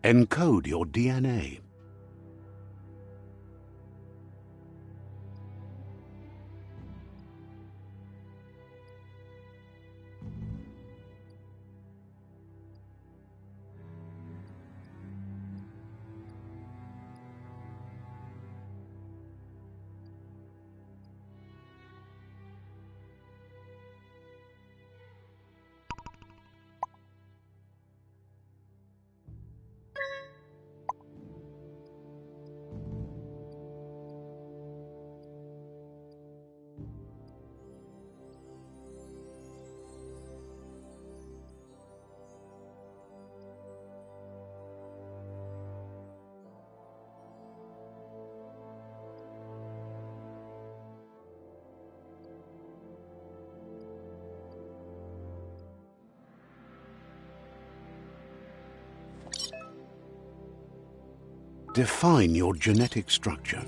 Encode your DNA. Define your genetic structure.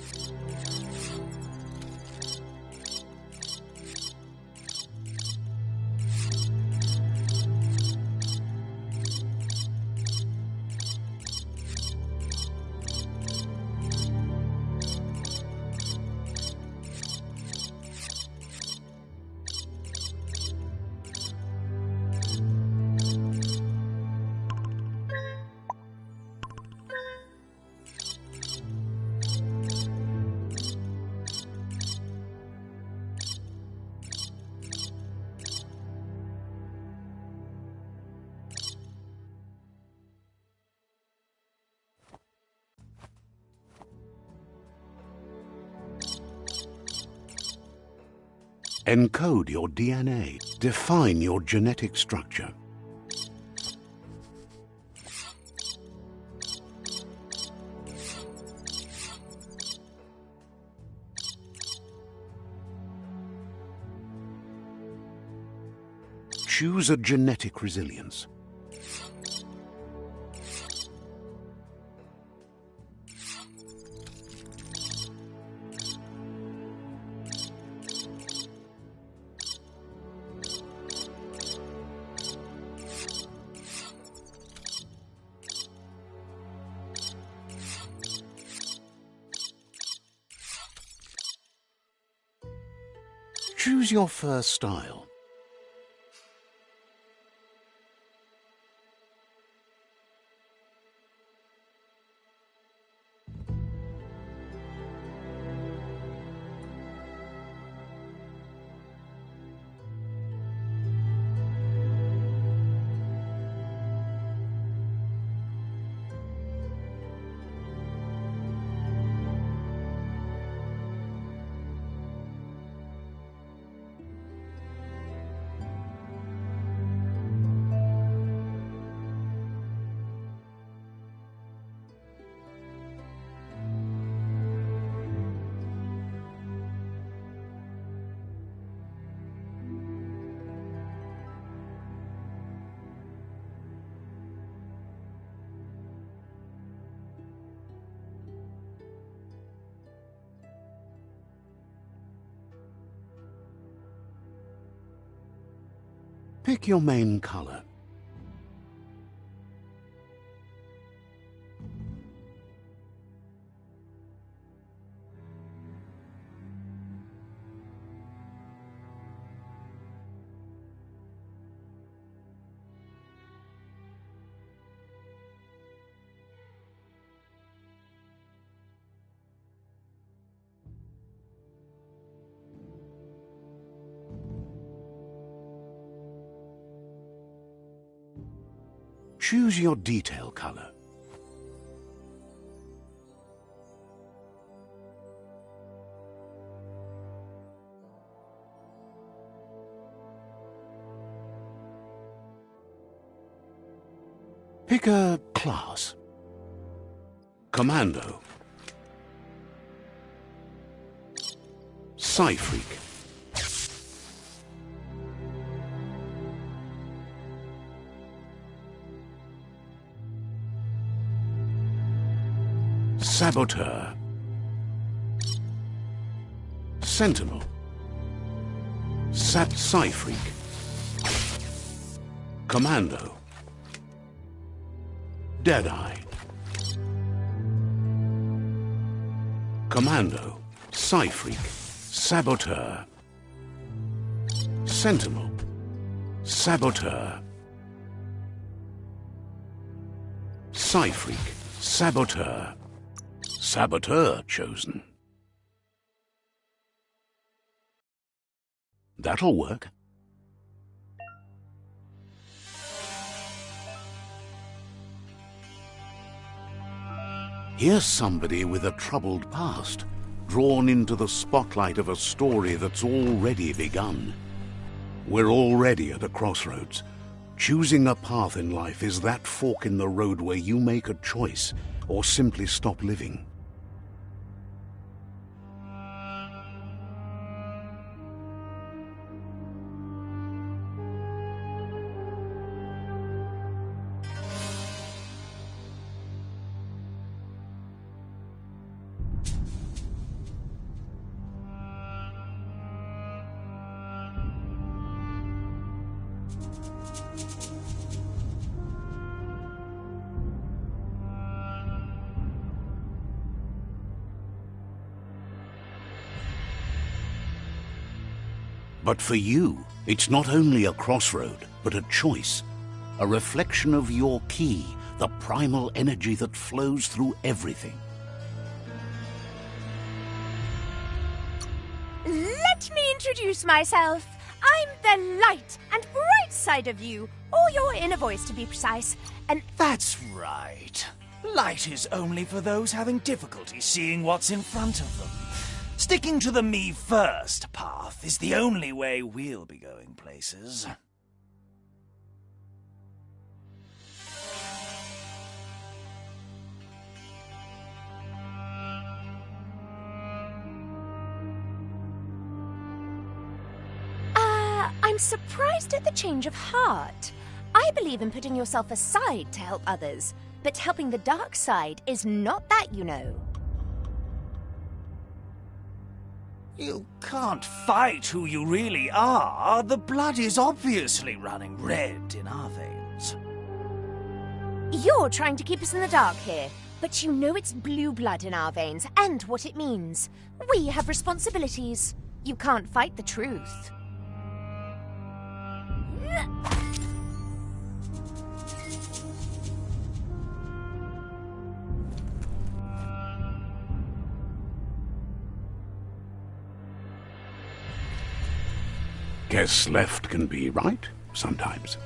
Encode your DNA. Define your genetic structure. Choose a genetic resilience. Choose your first style. Pick your main color. Choose your detail color. Pick a class. Commando. Psy-Freak. Saboteur. Sentinel. Psy-Freak. Commando. Deadeye. Commando, Psy-Freak, Saboteur, Sentinel, Saboteur, Psy-Freak, Saboteur, Saboteur chosen. That'll work. Here's somebody with a troubled past, drawn into the spotlight of a story that's already begun. We're already at a crossroads. Choosing a path in life is that fork in the road where you make a choice or simply stop living. But for you, it's not only a crossroad, but a choice. A reflection of your key, the primal energy that flows through everything. Let me introduce myself. I'm the light and bright side of you, or your inner voice to be precise. And That's right. Light is only for those having difficulty seeing what's in front of them. Sticking to the me first path is the only way we'll be going places. I'm surprised at the change of heart. I believe in putting yourself aside to help others, but helping the dark side is not that, you know. You can't fight who you really are. The blood is obviously running red in our veins. You're trying to keep us in the dark here, but you know it's blue blood in our veins and what it means. We have responsibilities. You can't fight the truth. Guess left can be right, sometimes.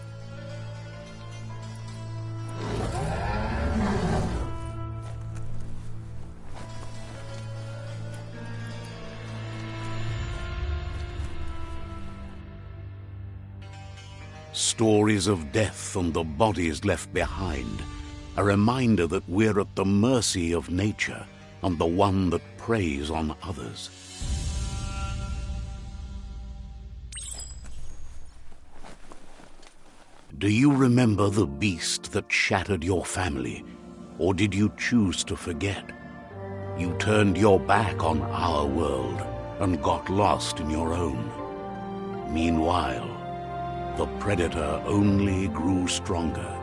Stories of death and the bodies left behind. A reminder that we're at the mercy of nature and the one that preys on others. Do you remember the beast that shattered your family, or did you choose to forget? You turned your back on our world and got lost in your own. Meanwhile, the predator only grew stronger.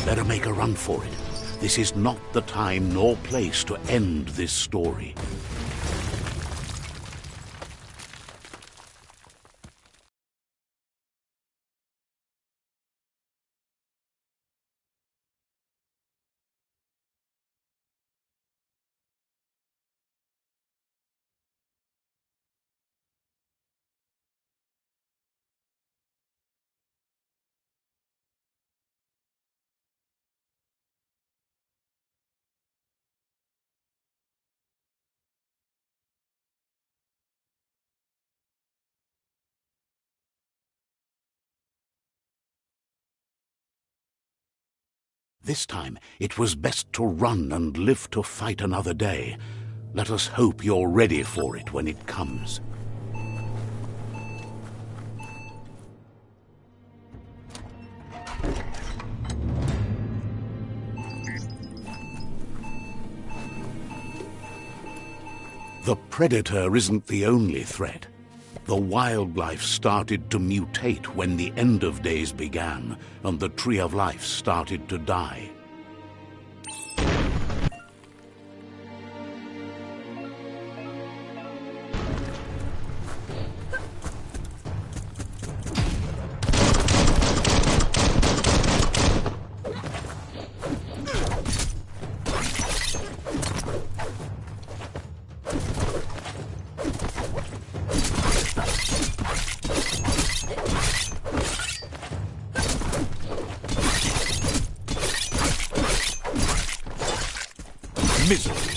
Better make a run for it. this is not the time nor place to end this story. This time, it was best to run and live to fight another day. Let us hope you're ready for it when it comes. The predator isn't the only threat. The wildlife started to mutate when the end of days began, and the tree of life started to die. Misery.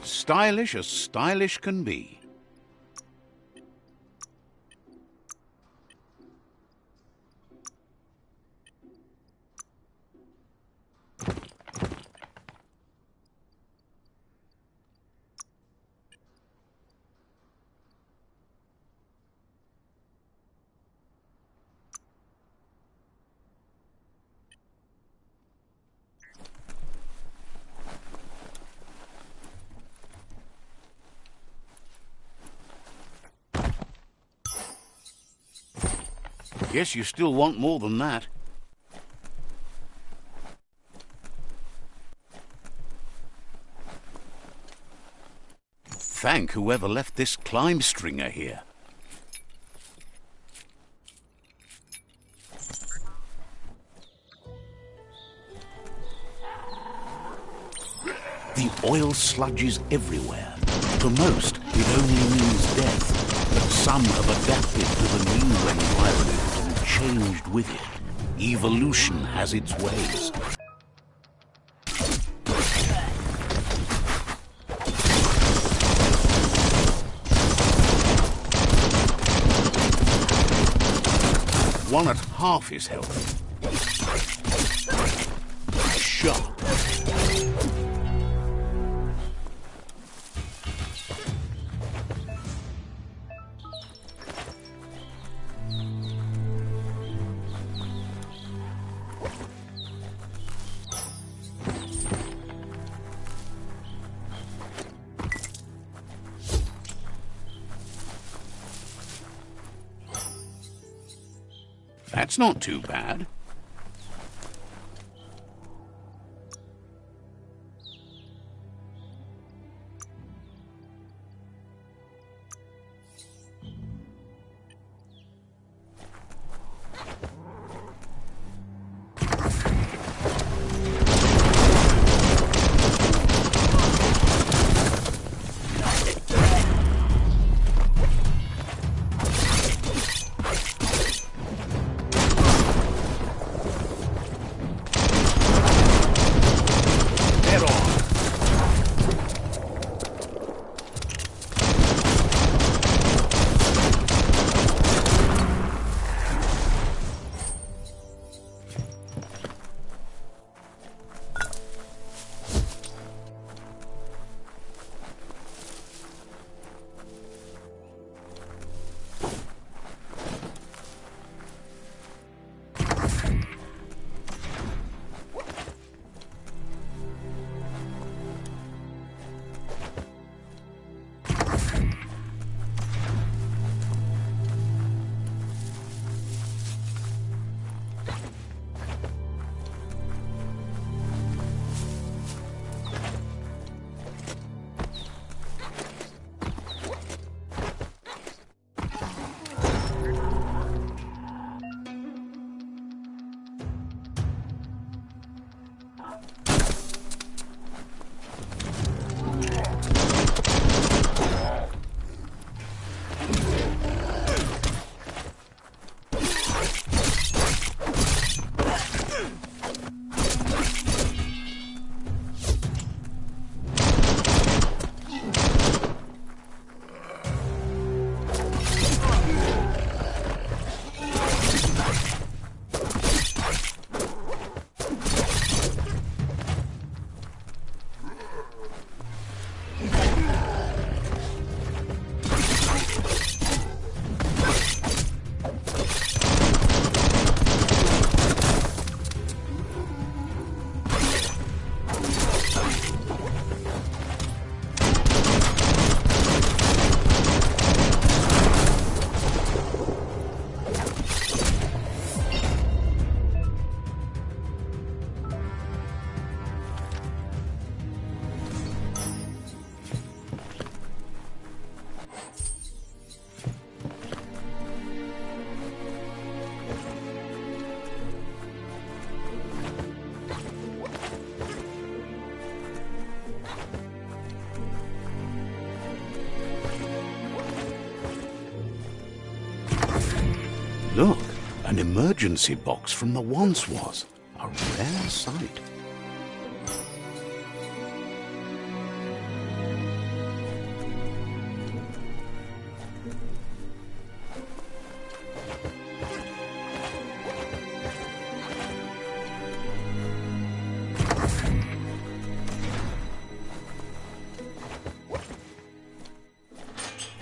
Stylish as stylish can be. Guess you still want more than that. Thank whoever left this climb stringer here. The oil sludges everywhere. To most, it only means death, but some have adapted to the new environment and changed with it. Evolution has its ways. One at half his health. Sharp. That's not too bad. Look, an emergency box from the once was. A rare sight.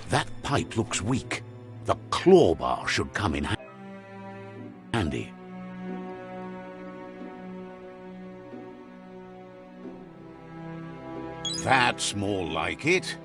That pipe looks weak. The claw bar should come in handy. That's more like it.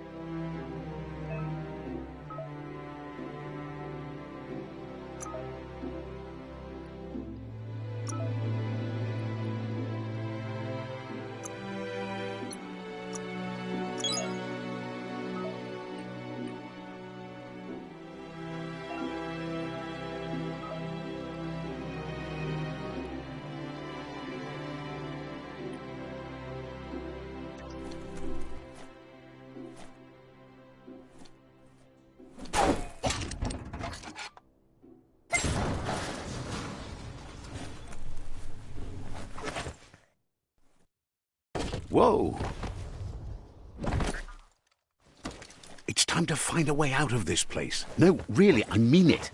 Whoa! It's time to find a way out of this place. No, really, I mean it.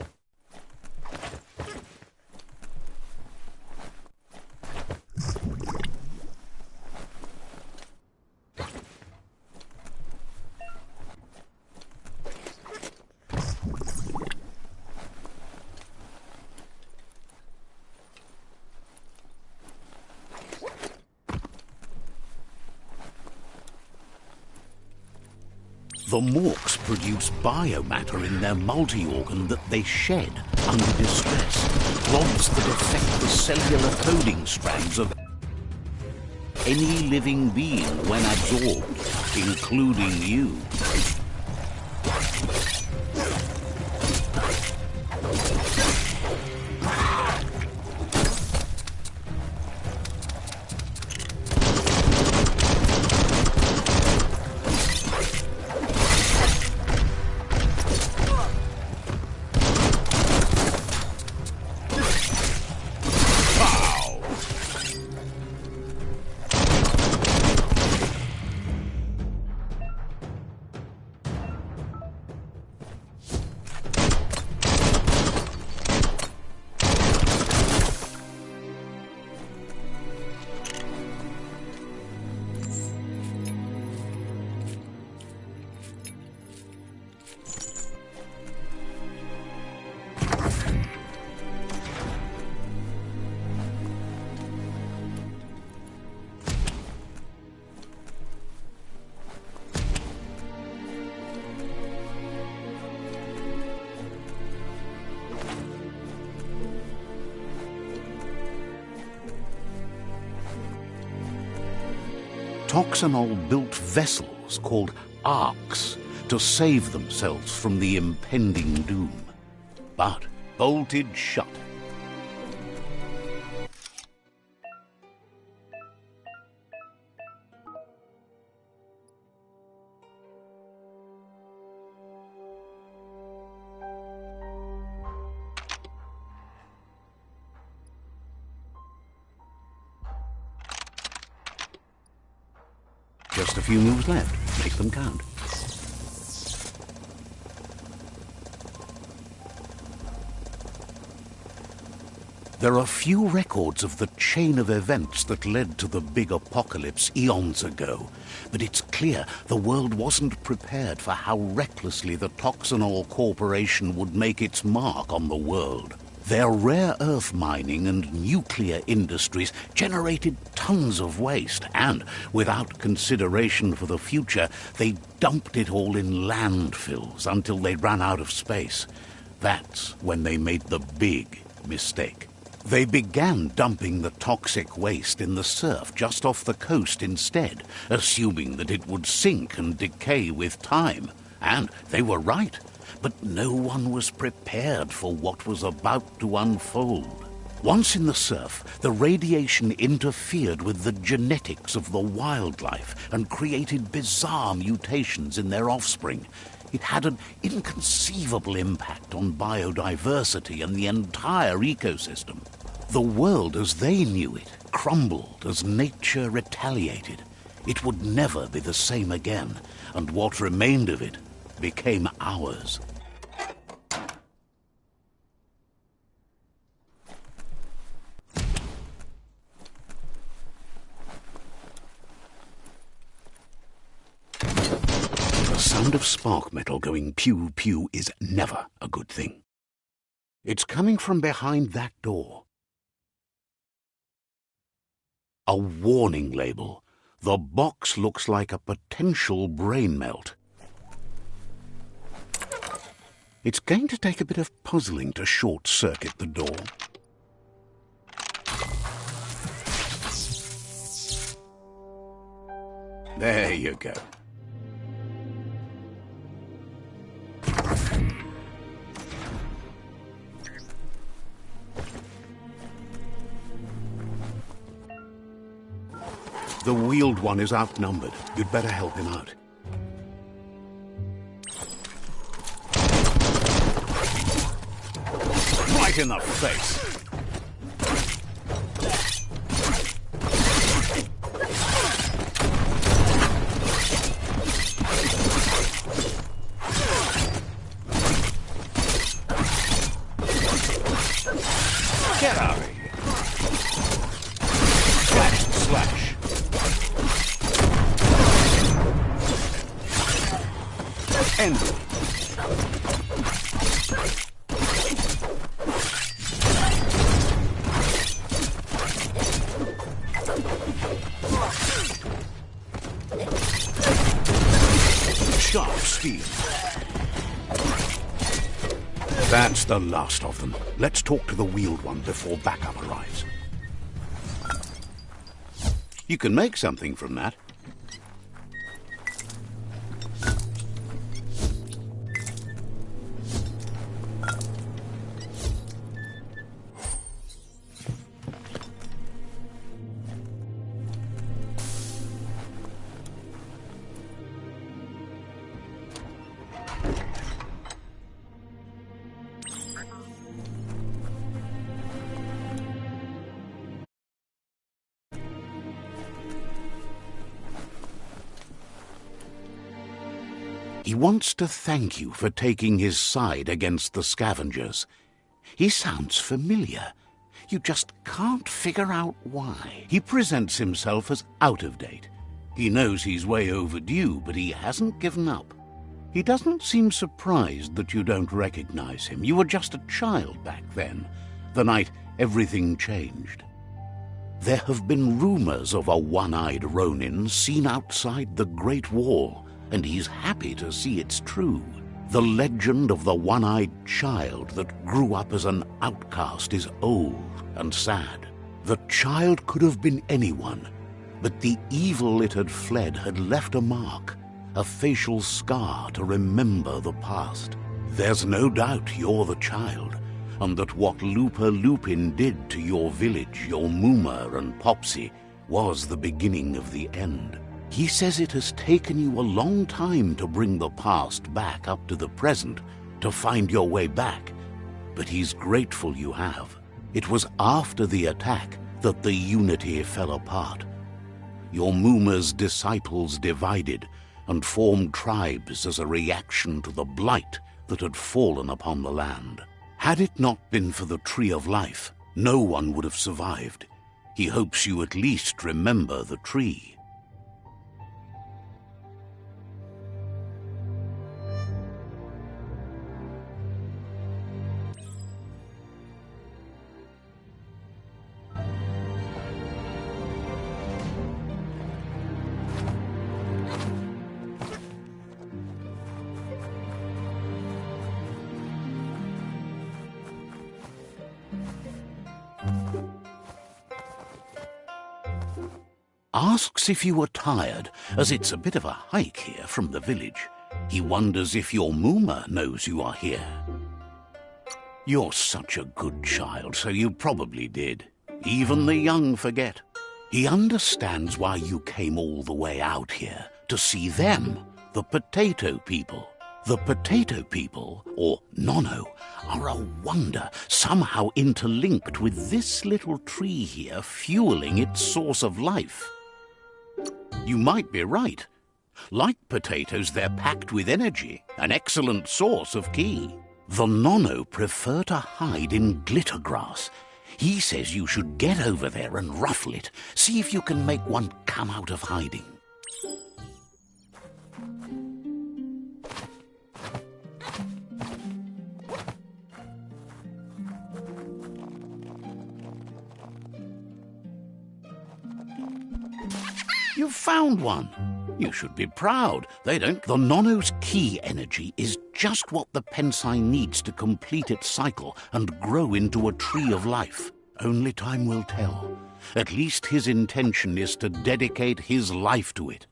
The Morks produce biomatter in their multi-organ that they shed under distress, rods that affect the cellular coding strands of any living being when absorbed, including you. Toxanol built vessels called arks to save themselves from the impending doom, but bolted shut. Just a few moves left. Make them count. There are few records of the chain of events that led to the big apocalypse eons ago, but it's clear the world wasn't prepared for how recklessly the Toxanol Corporation would make its mark on the world. Their rare earth mining and nuclear industries generated tons of waste, and without consideration for the future, they dumped it all in landfills until they ran out of space. That's when they made the big mistake. They began dumping the toxic waste in the surf just off the coast instead, assuming that it would sink and decay with time. And they were right. But no one was prepared for what was about to unfold. Once in the surf, the radiation interfered with the genetics of the wildlife and created bizarre mutations in their offspring. It had an inconceivable impact on biodiversity and the entire ecosystem. The world as they knew it crumbled as nature retaliated. It would never be the same again, and what remained of it became ours. The sound of spark metal going pew-pew is never a good thing. It's coming from behind that door. A warning label. The box looks like a potential brain melt. It's going to take a bit of puzzling to short-circuit the door. There you go. The wheeled one is outnumbered. You'd better help him out. Right in the face. Get out of here. Slash, slash. End it. sharp steel. That's the last of them. Let's talk to the wheeled one before backup arrives. You can make something from that. He wants to thank you for taking his side against the scavengers. He sounds familiar. You just can't figure out why. He presents himself as out of date. He knows he's way overdue, but he hasn't given up. He doesn't seem surprised that you don't recognize him. You were just a child back then, the night everything changed. There have been rumors of a one-eyed Ronin seen outside the Great Wall, and he's happy to see it's true. The legend of the one-eyed child that grew up as an outcast is old and sad. The child could have been anyone, but the evil it had fled had left a mark, a facial scar to remember the past. There's no doubt you're the child, and that what Looper Lupin did to your village, your Mooma and Popsy, was the beginning of the end. He says it has taken you a long time to bring the past back up to the present, to find your way back, but he's grateful you have. It was after the attack that the unity fell apart. Your Mooma's disciples divided and formed tribes as a reaction to the blight that had fallen upon the land. Had it not been for the Tree of Life, no one would have survived. He hopes you at least remember the tree. Asks if you are tired, as it's a bit of a hike here from the village. He wonders if your Mooma knows you are here. You're such a good child, so you probably did. Even the young forget. He understands why you came all the way out here, to see them, the potato people. The potato people, or Nono, are a wonder, somehow interlinked with this little tree here, fueling its source of life. You might be right. Like potatoes, they're packed with energy, an excellent source of ki. The Nono prefer to hide in glitter grass. He says you should get over there and ruffle it. See if you can make one come out of hiding. You've found one. You should be proud. They don't. The Nono's ki energy is just what the Pensai needs to complete its cycle and grow into a tree of life. Only time will tell. At least his intention is to dedicate his life to it.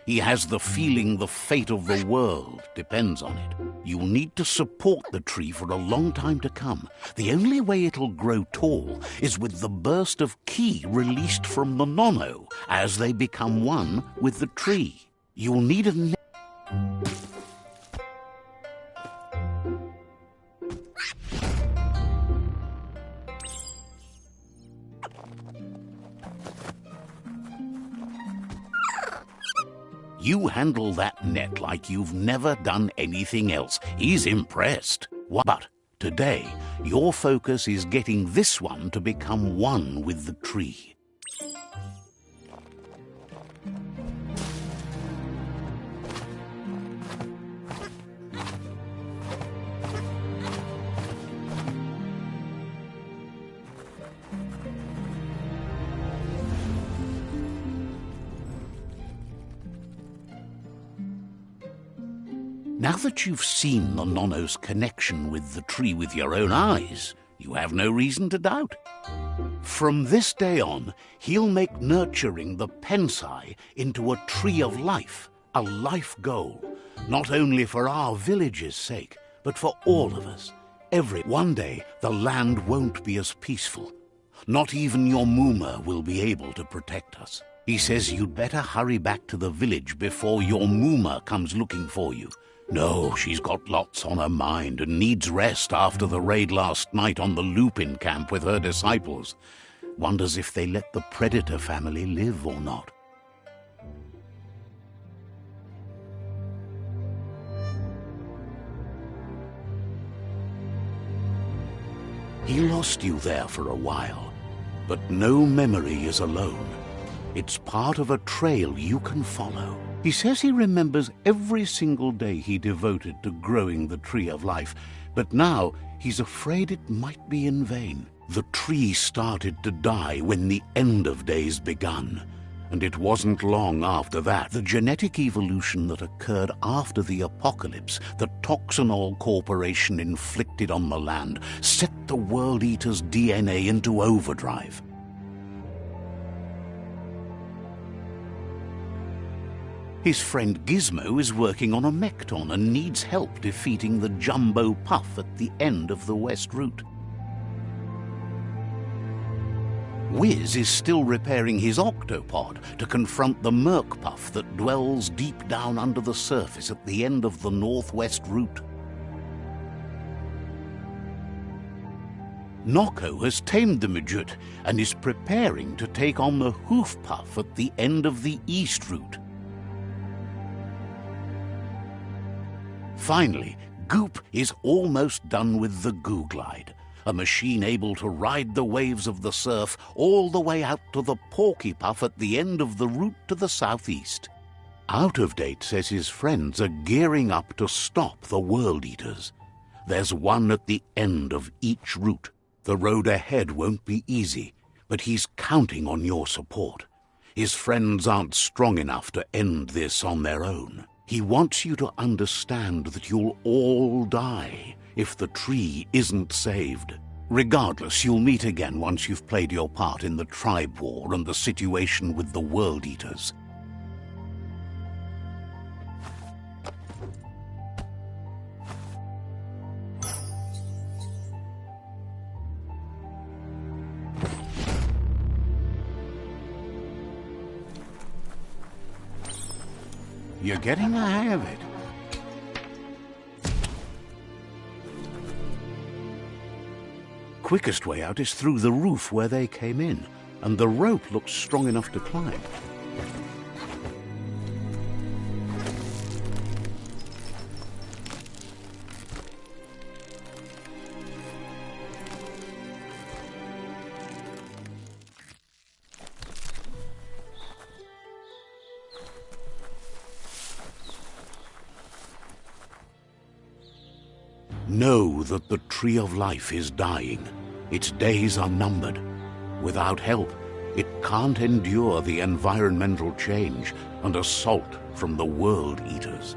He has the feeling the fate of the world depends on it. You'll need to support the tree for a long time to come. The only way it'll grow tall is with the burst of ki released from the Nono as they become one with the tree. You'll need a... You handle that net like you've never done anything else. He's impressed. But today, your focus is getting this one to become one with the tree. Now that you've seen the Nonno's connection with the tree with your own eyes, you have no reason to doubt. From this day on, he'll make nurturing the Pensai into a tree of life, a life goal, not only for our village's sake, but for all of us. One day, the land won't be as peaceful. Not even your Muma will be able to protect us. He says you'd better hurry back to the village before your Muma comes looking for you. No, she's got lots on her mind and needs rest after the raid last night on the Lupin camp with her disciples. Wonders if they let the Predator family live or not. He lost you there for a while, but no memory is alone. It's part of a trail you can follow. He says he remembers every single day he devoted to growing the Tree of Life, but now he's afraid it might be in vain. The tree started to die when the end of days begun, and it wasn't long after that. The genetic evolution that occurred after the apocalypse that Toxanol Corporation inflicted on the land set the World Eater's DNA into overdrive. His friend Gizmo is working on a Mekton and needs help defeating the Jumbo Puff at the end of the West Route. Wiz is still repairing his octopod to confront the Merc Puff that dwells deep down under the surface at the end of the Northwest Route. Nocco has tamed the Midget and is preparing to take on the Hoof Puff at the end of the East Route. Finally, Goop is almost done with the Goo Glide, a machine able to ride the waves of the surf all the way out to the Porky Puff at the end of the route to the southeast. Out of Date says his friends are gearing up to stop the World Eaters. There's one at the end of each route. The road ahead won't be easy, but he's counting on your support. His friends aren't strong enough to end this on their own. He wants you to understand that you'll all die if the tree isn't saved. Regardless, you'll meet again once you've played your part in the tribe war and the situation with the World Eaters. You're getting the hang of it. Quickest way out is through the roof where they came in, and the rope looks strong enough to climb. Know that the Tree of Life is dying. Its days are numbered. Without help, it can't endure the environmental change and assault from the World Eaters.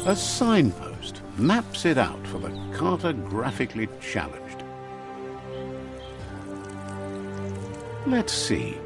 A signpost maps it out for the cartographically challenged. Let's see.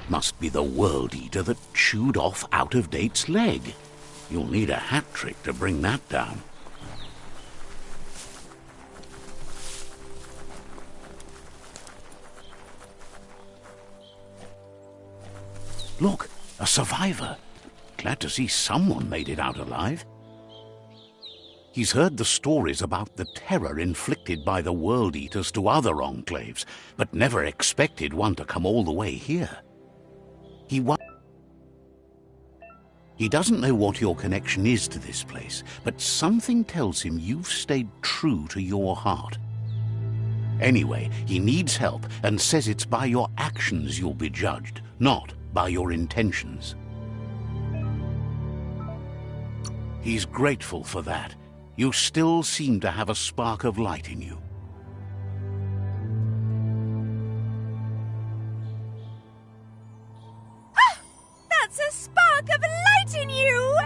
Must be the World Eater that chewed off Out of Date's leg. You'll need a hat trick to bring that down. Look, a survivor. Glad to see someone made it out alive. He's heard the stories about the terror inflicted by the World Eaters to other enclaves, but never expected one to come all the way here. He doesn't know what your connection is to this place, but something tells him you've stayed true to your heart. Anyway, he needs help and says it's by your actions you'll be judged, not by your intentions. He's grateful for that. You still seem to have a spark of light in you. Ah! That's a spark of light in you!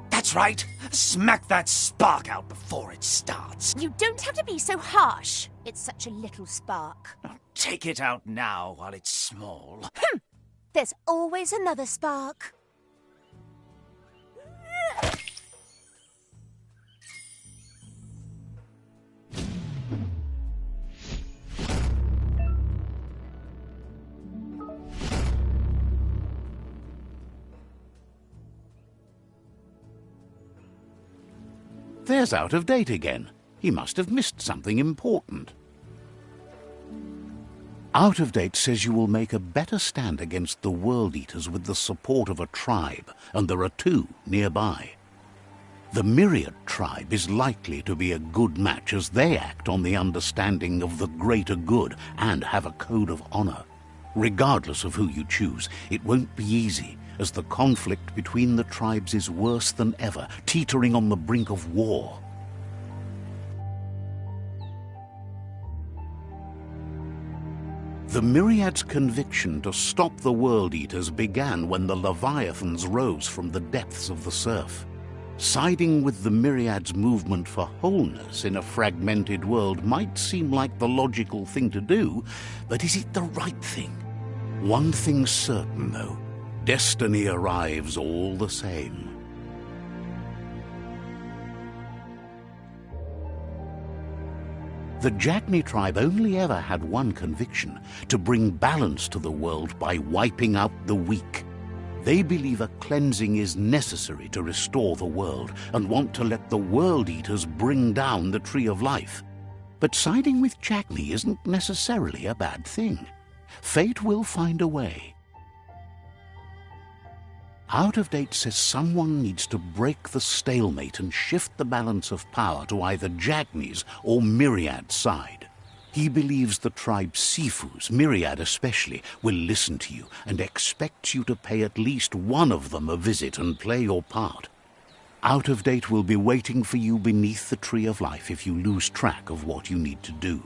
That's right! Smack that spark out before it starts. You don't have to be so harsh. It's such a little spark. Now, take it out now while it's small. There's always another spark. There's Out of Date again. He must have missed something important. Out of Date says you will make a better stand against the World Eaters with the support of a tribe, and there are 2 nearby. The Myriad tribe is likely to be a good match as they act on the understanding of the greater good and have a code of honor. Regardless of who you choose, it won't be easy, as the conflict between the tribes is worse than ever, teetering on the brink of war. The Myriad's conviction to stop the World Eaters began when the Leviathans rose from the depths of the surf. Siding with the Myriad's movement for wholeness in a fragmented world might seem like the logical thing to do, but is it the right thing? One thing's certain, though. Destiny arrives all the same. The Jagni tribe only ever had one conviction: to bring balance to the world by wiping out the weak. They believe a cleansing is necessary to restore the world and want to let the World Eaters bring down the Tree of Life. But siding with Jagni isn't necessarily a bad thing. Fate will find a way. Out of Date says someone needs to break the stalemate and shift the balance of power to either Jagni's or Myriad's side. He believes the tribe Sifus, Myriad especially, will listen to you and expects you to pay at least one of them a visit and play your part. Out of Date will be waiting for you beneath the Tree of Life if you lose track of what you need to do.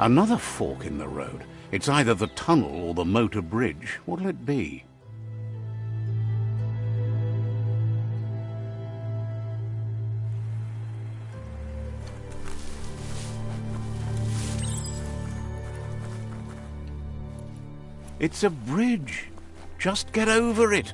Another fork in the road. It's either the tunnel or the motor bridge. What'll it be? It's a bridge. Just get over it.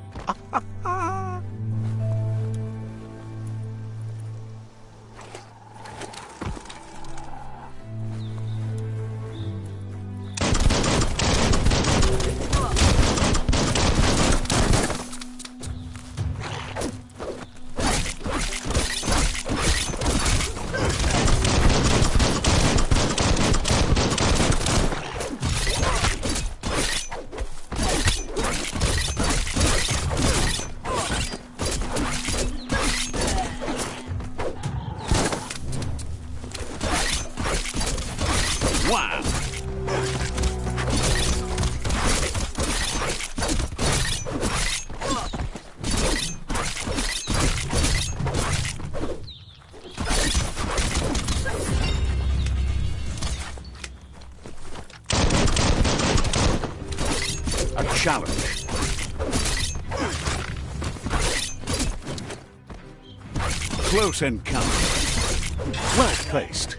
Wow! A challenge. Close encounter. Well placed.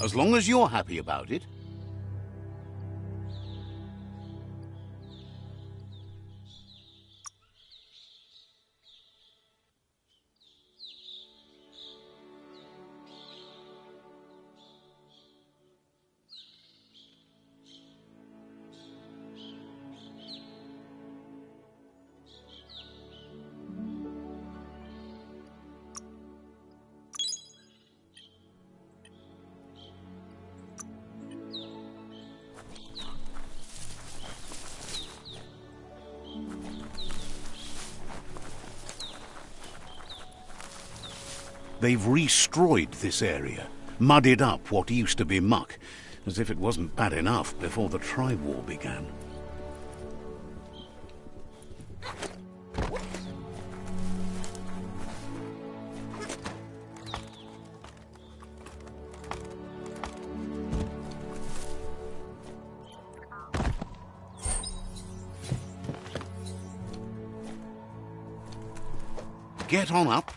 As long as you're happy about it. They've restroyed this area, muddied up what used to be muck, as if it wasn't bad enough before the tribe war began. Get on up.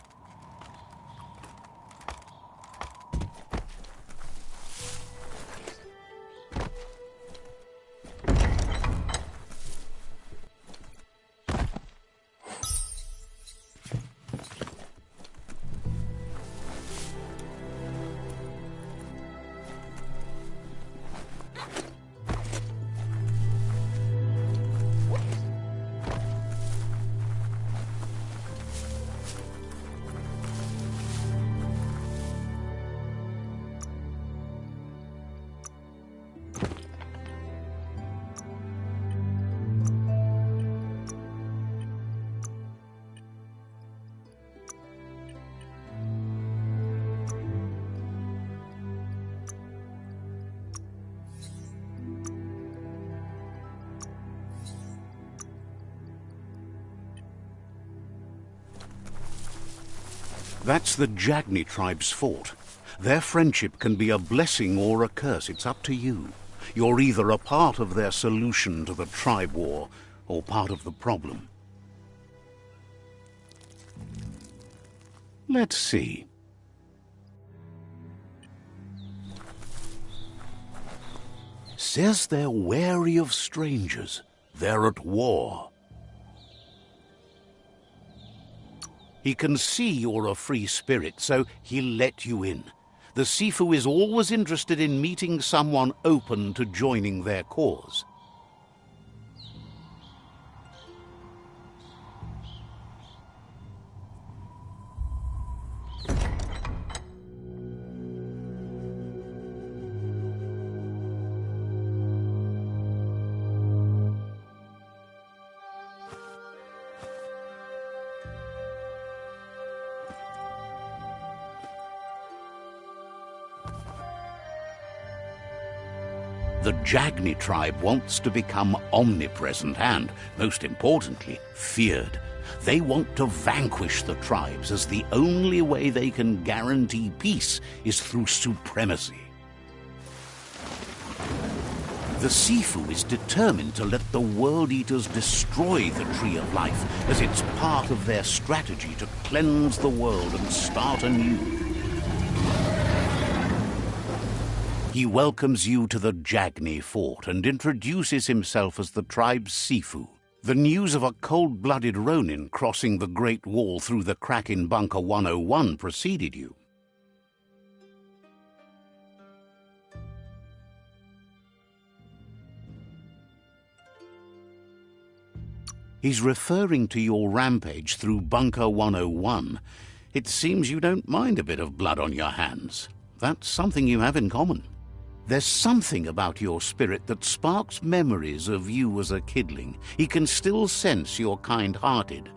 That's the Jagni tribe's fort. Their friendship can be a blessing or a curse. It's up to you. You're either a part of their solution to the tribe war or part of the problem. Let's see. Says they're wary of strangers. They're at war. He can see you're a free spirit, so he'll let you in. The Sifu is always interested in meeting someone open to joining their cause. The Jagni tribe wants to become omnipresent and, most importantly, feared. They want to vanquish the tribes, as the only way they can guarantee peace is through supremacy. The Sifu is determined to let the World Eaters destroy the Tree of Life, as it's part of their strategy to cleanse the world and start anew. He welcomes you to the Jagni fort and introduces himself as the tribe's Sifu. The news of a cold-blooded Ronin crossing the Great Wall through the crack in Bunker 101 preceded you. He's referring to your rampage through Bunker 101. It seems you don't mind a bit of blood on your hands. That's something you have in common. There's something about your spirit that sparks memories of you as a kidling. He can still sense you're kind-hearted.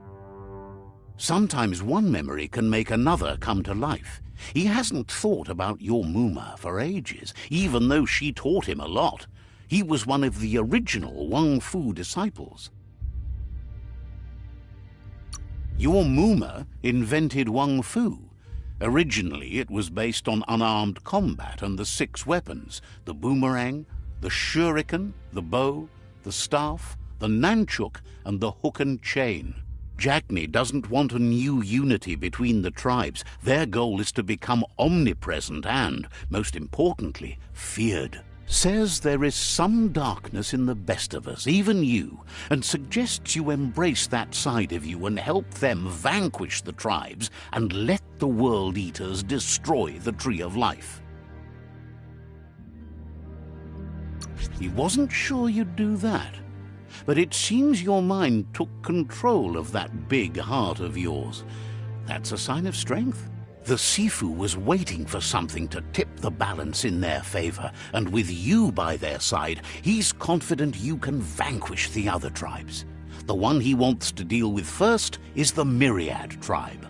Sometimes one memory can make another come to life. He hasn't thought about your Muma for ages, even though she taught him a lot. He was one of the original Wang Fu disciples. Your Muma invented Wang Fu. Originally, it was based on unarmed combat and the 6 weapons: the boomerang, the shuriken, the bow, the staff, the nunchuk, and the hook and chain. Jagni doesn't want a new unity between the tribes. Their goal is to become omnipresent and, most importantly, feared. Says there is some darkness in the best of us, even you, and suggests you embrace that side of you and help them vanquish the tribes and let the World Eaters destroy the Tree of Life. He wasn't sure you'd do that, but it seems your mind took control of that big heart of yours. That's a sign of strength. The Sifu was waiting for something to tip the balance in their favor, and with you by their side, he's confident you can vanquish the other tribes. The one he wants to deal with first is the Myriad tribe.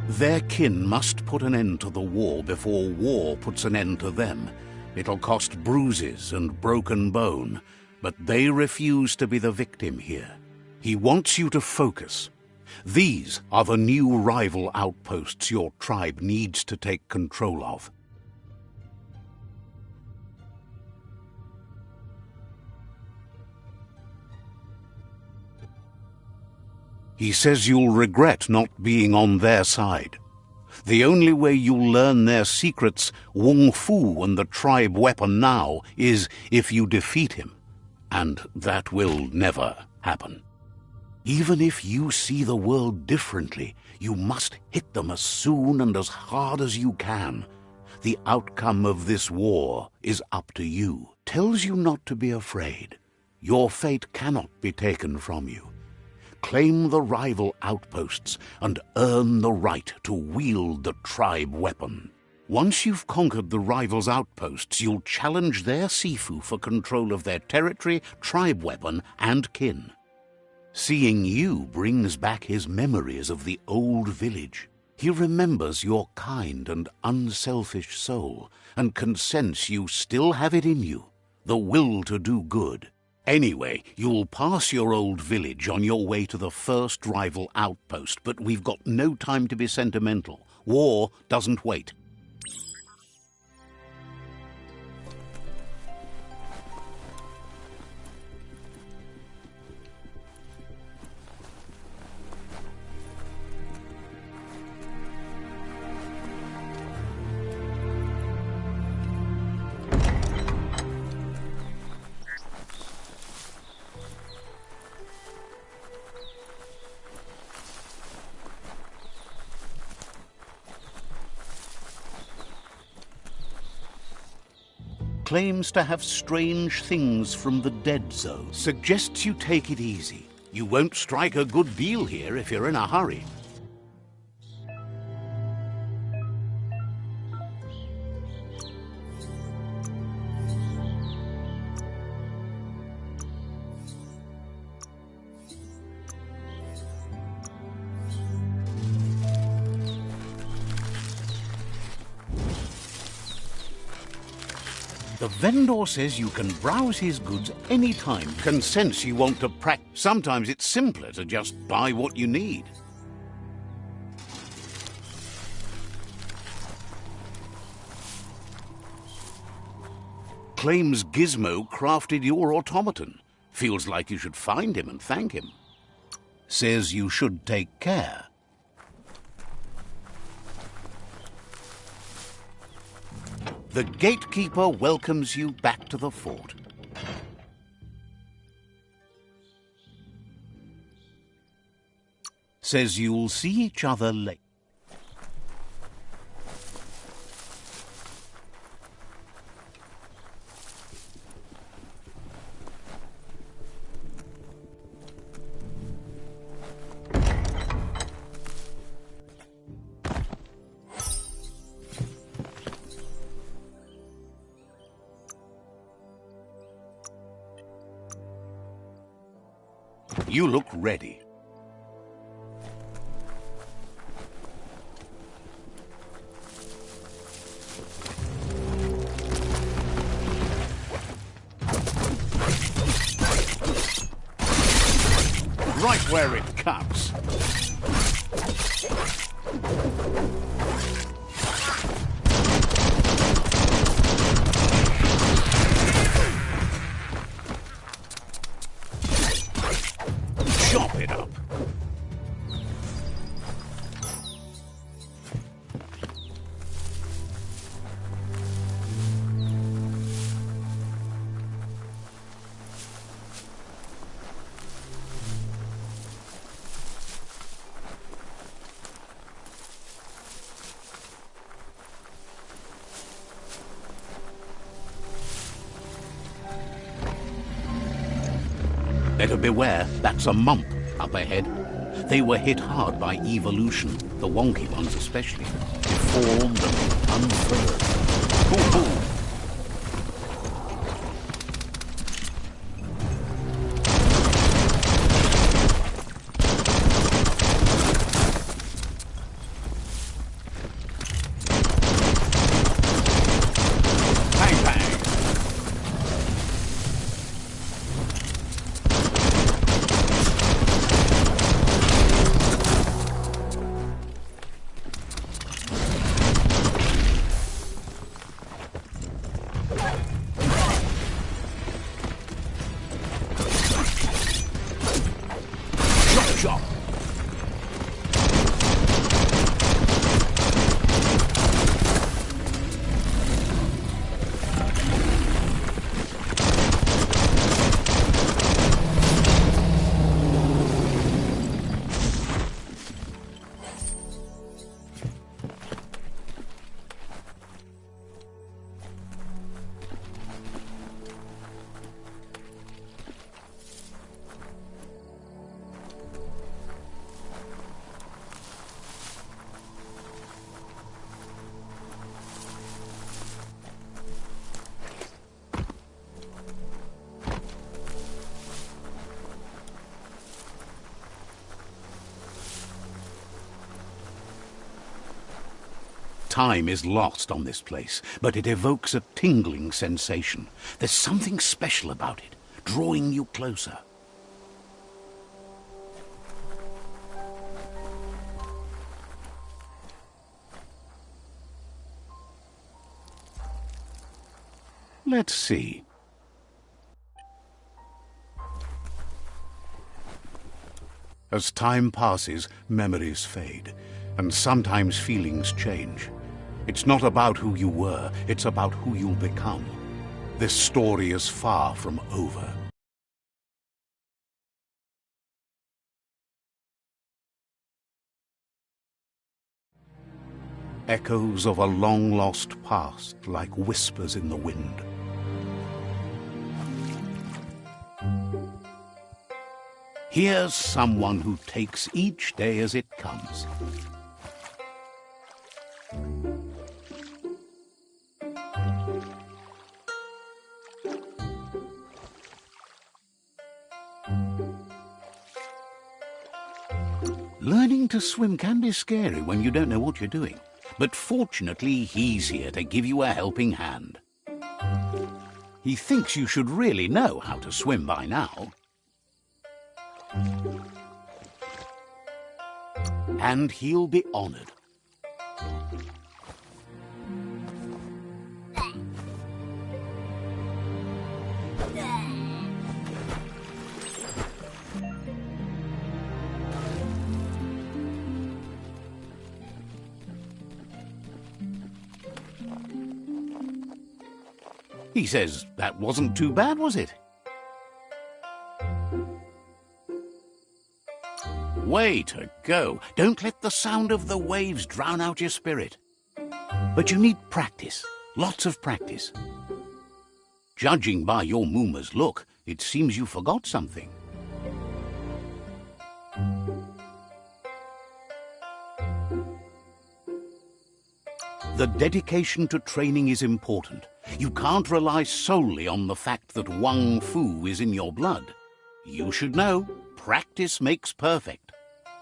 Their kin must put an end to the war before war puts an end to them. It'll cost bruises and broken bone, but they refuse to be the victim here. He wants you to focus. These are the new rival outposts your tribe needs to take control of. He says you'll regret not being on their side. The only way you'll learn their secrets, Wung Fu and the tribe weapon now, is if you defeat him. And that will never happen. Even if you see the world differently, you must hit them as soon and as hard as you can. The outcome of this war is up to you. Tells you not to be afraid. Your fate cannot be taken from you. Claim the rival outposts and earn the right to wield the tribe weapon. Once you've conquered the rivals' outposts, you'll challenge their Sifu for control of their territory, tribe weapon, and kin. Seeing you brings back his memories of the old village. He remembers your kind and unselfish soul, and can sense you still have it in you, the will to do good. Anyway, you'll pass your old village on your way to the first rival outpost, but we've got no time to be sentimental. War doesn't wait. claims to have strange things from the dead zone. Suggests you take it easy. You won't strike a good deal here if you're in a hurry. The vendor says you can browse his goods anytime. Can sense you want to practice. Sometimes it's simpler to just buy what you need. Claims Gizmo crafted your automaton. Feels like you should find him and thank him. Says you should take care. The gatekeeper welcomes you back to the fort. Says you'll see each other later. You look ready. Right where it cuts. Chop it up. Better beware, that's a mump up ahead. They were hit hard by evolution, the wonky ones especially. Deformed and unfurled. Hoo-hoo! Chop! Time is lost on this place, but it evokes a tingling sensation. There's something special about it, drawing you closer. Let's see. As time passes, memories fade, and sometimes feelings change. It's not about who you were, it's about who you'll become. This story is far from over. Echoes of a long-lost past, like whispers in the wind. Here's someone who takes each day as it comes. Learning to swim can be scary when you don't know what you're doing. But fortunately, he's here to give you a helping hand. He thinks you should really know how to swim by now. And he'll be honored. He says that wasn't too bad, was it? Way to go. Don't let the sound of the waves drown out your spirit. But you need practice, lots of practice. Judging by your Mooma's look, it seems you forgot something. The dedication to training is important. You can't rely solely on the fact that Wang Fu is in your blood. You should know, practice makes perfect.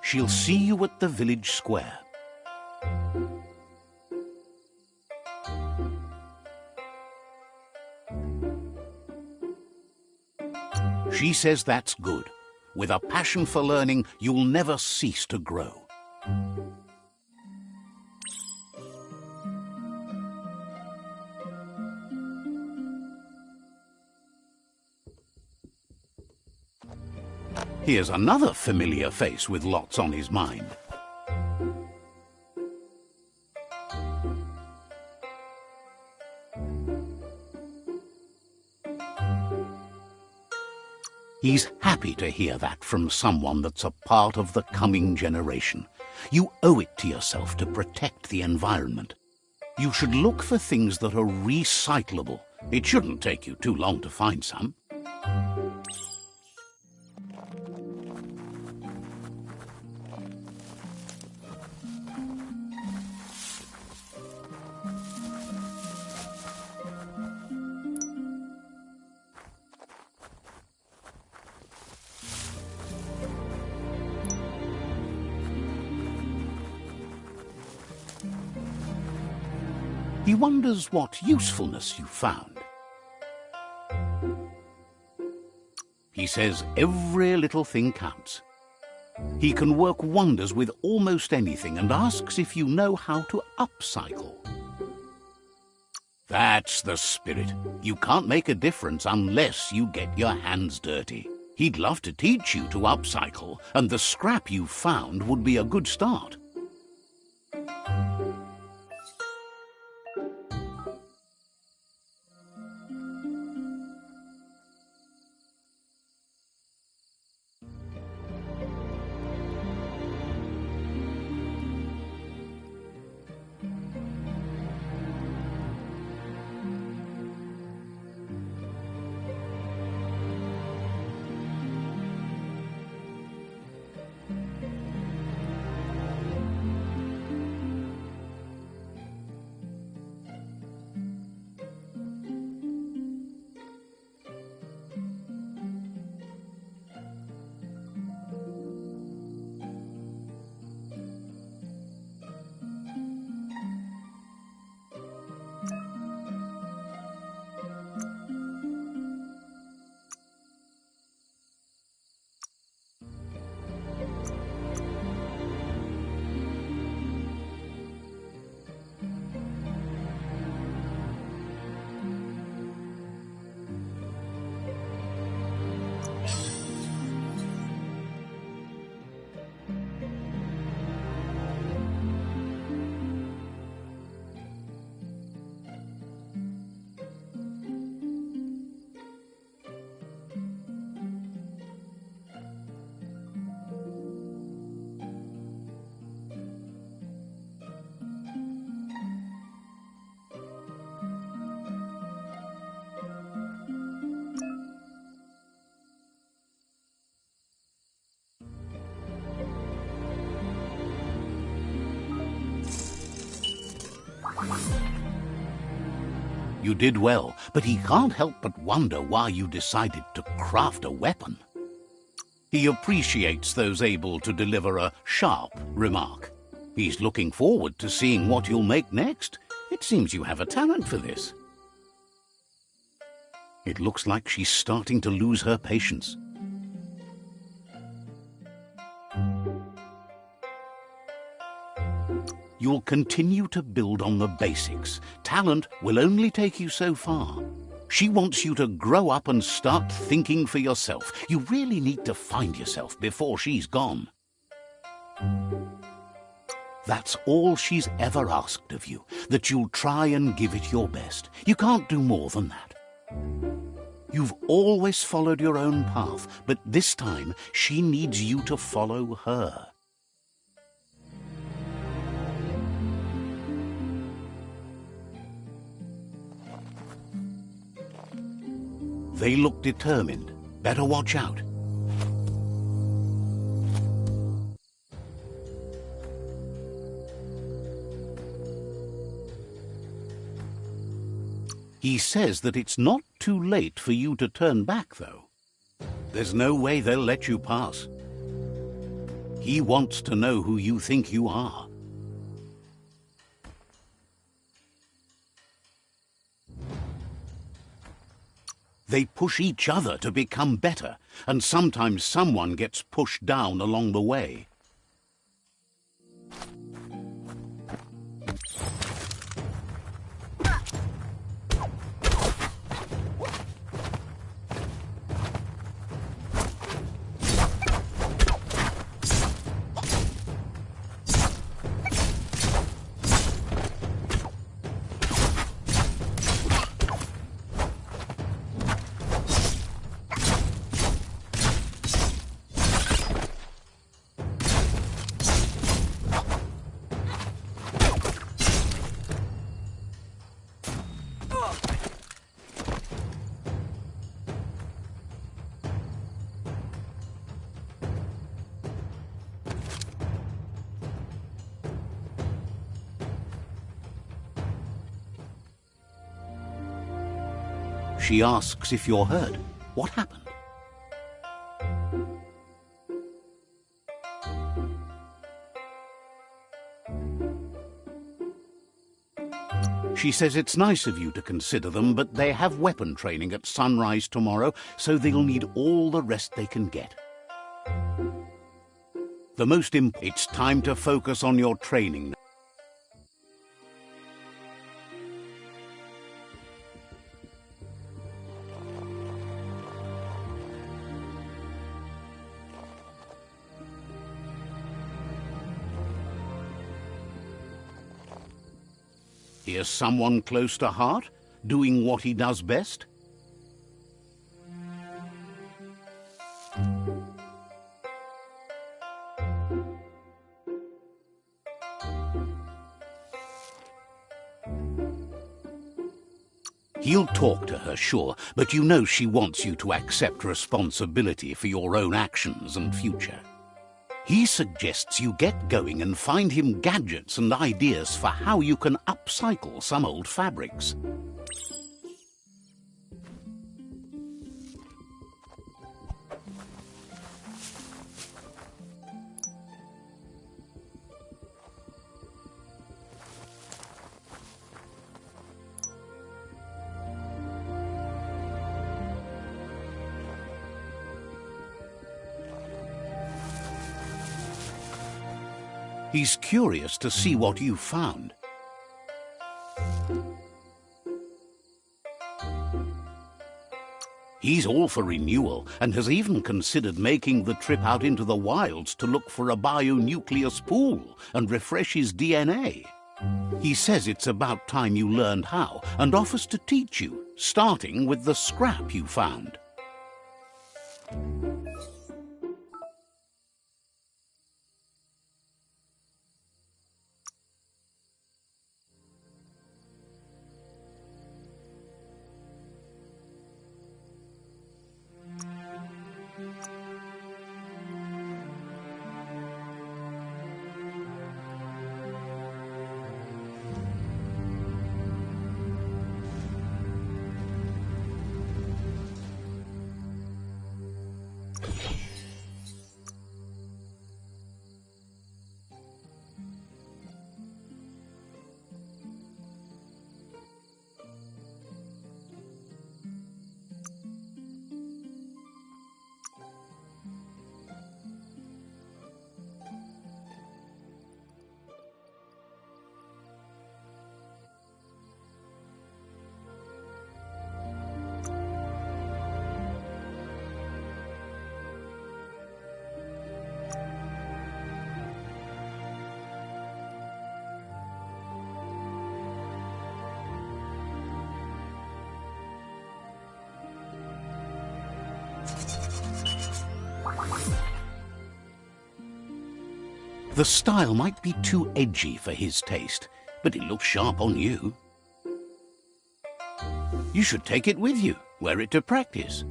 She'll see you at the village square. She says that's good. With a passion for learning, you'll never cease to grow. Here's another familiar face with lots on his mind. He's happy to hear that from someone that's a part of the coming generation. You owe it to yourself to protect the environment. You should look for things that are recyclable. It shouldn't take you too long to find some. He wonders what usefulness you found. He says every little thing counts. He can work wonders with almost anything and asks if you know how to upcycle. That's the spirit. You can't make a difference unless you get your hands dirty. He'd love to teach you to upcycle, and the scrap you found would be a good start. You did well, but he can't help but wonder why you decided to craft a weapon. He appreciates those able to deliver a sharp remark. He's looking forward to seeing what you'll make next. It seems you have a talent for this. It looks like she's starting to lose her patience. You'll continue to build on the basics. Talent will only take you so far. She wants you to grow up and start thinking for yourself. You really need to find yourself before she's gone. That's all she's ever asked of you, that you'll try and give it your best. You can't do more than that. You've always followed your own path, but this time she needs you to follow her. They look determined. Better watch out. He says that it's not too late for you to turn back, though. There's no way they'll let you pass. He wants to know who you think you are. They push each other to become better, and sometimes someone gets pushed down along the way. She asks if you're hurt. What happened? She says it's nice of you to consider them, but they have weapon training at sunrise tomorrow, so they'll need all the rest they can get. It's time to focus on your training. Here's someone close to heart, doing what he does best. He'll talk to her, sure, but you know she wants you to accept responsibility for your own actions and future. He suggests you get going and find him gadgets and ideas for how you can upcycle some old fabrics. He's curious to see what you've found. He's all for renewal and has even considered making the trip out into the wilds to look for a bionucleus pool and refresh his DNA. He says it's about time you learned how and offers to teach you, starting with the scrap you found. The style might be too edgy for his taste, but it looks sharp on you. You should take it with you, wear it to practice.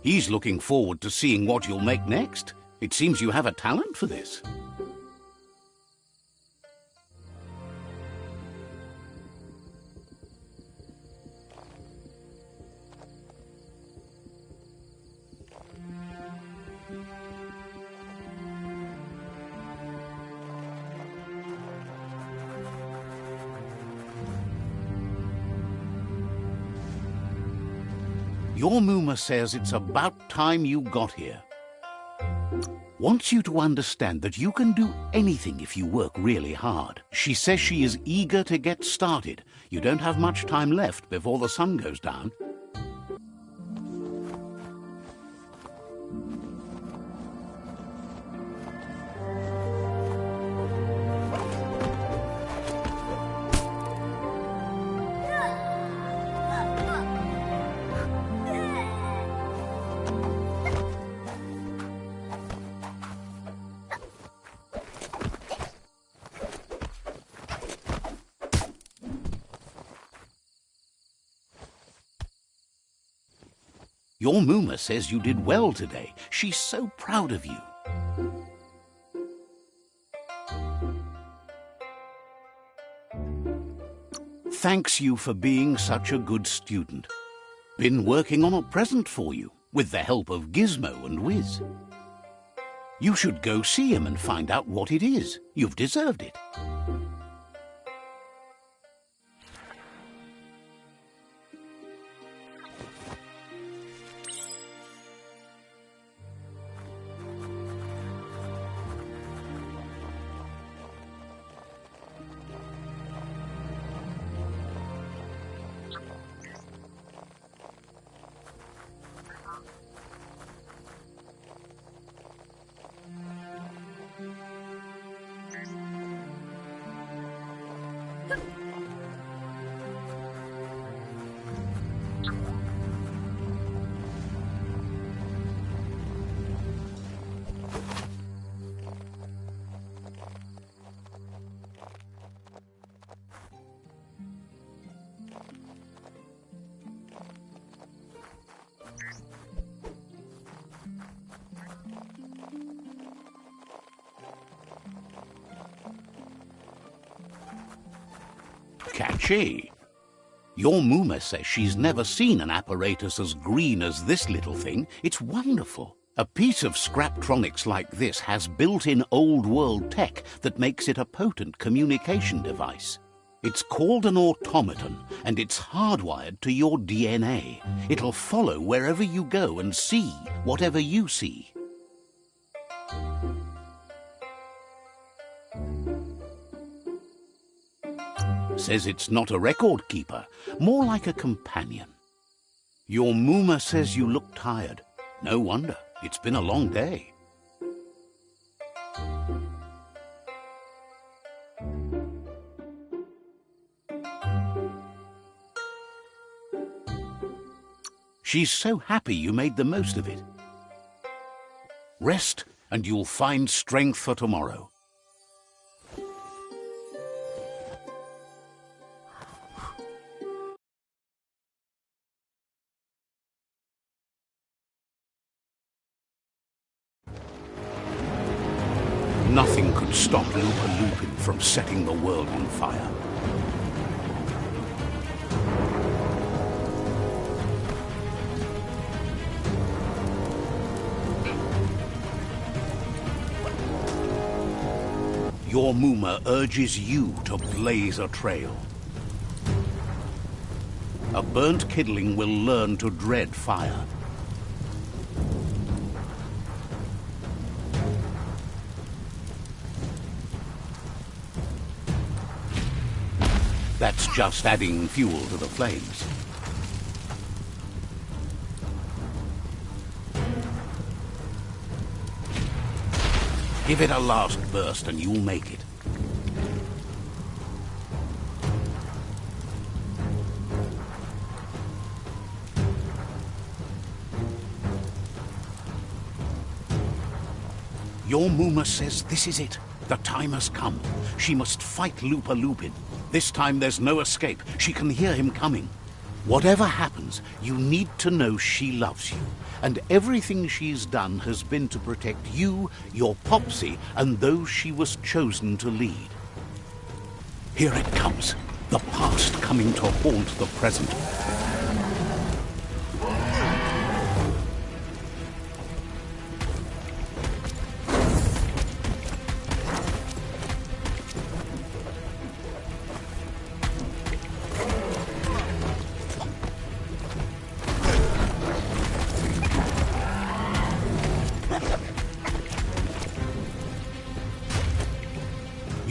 He's looking forward to seeing what you'll make next. It seems you have a talent for this. Your Muma says it's about time you got here. Wants you to understand that you can do anything if you work really hard. She says she is eager to get started. You don't have much time left before the sun goes down. Your Muma says you did well today. She's so proud of you. Thanks you for being such a good student. Been working on a present for you, with the help of Gizmo and Wiz. You should go see him and find out what it is. You've deserved it. Catchy. Your Muma says she's never seen an apparatus as green as this little thing. It's wonderful. A piece of Scraptronics like this has built-in old-world tech that makes it a potent communication device. It's called an automaton, and it's hardwired to your DNA. It'll follow wherever you go and see whatever you see. Says it's not a record keeper, more like a companion. Your Muma says you look tired. No wonder, it's been a long day. She's so happy you made the most of it. Rest, and you'll find strength for tomorrow. Nothing could stop Loopa Loopin from setting the world on fire. Your Muma urges you to blaze a trail. A burnt kidling will learn to dread fire. That's just adding fuel to the flames. Give it a last burst and you'll make it. Your Muma says this is it. The time has come. She must fight Lupa Lupin. This time there's no escape. She can hear him coming. Whatever happens, you need to know she loves you. And everything she's done has been to protect you, your Popsy, and those she was chosen to lead. Here it comes. The past coming to haunt the present.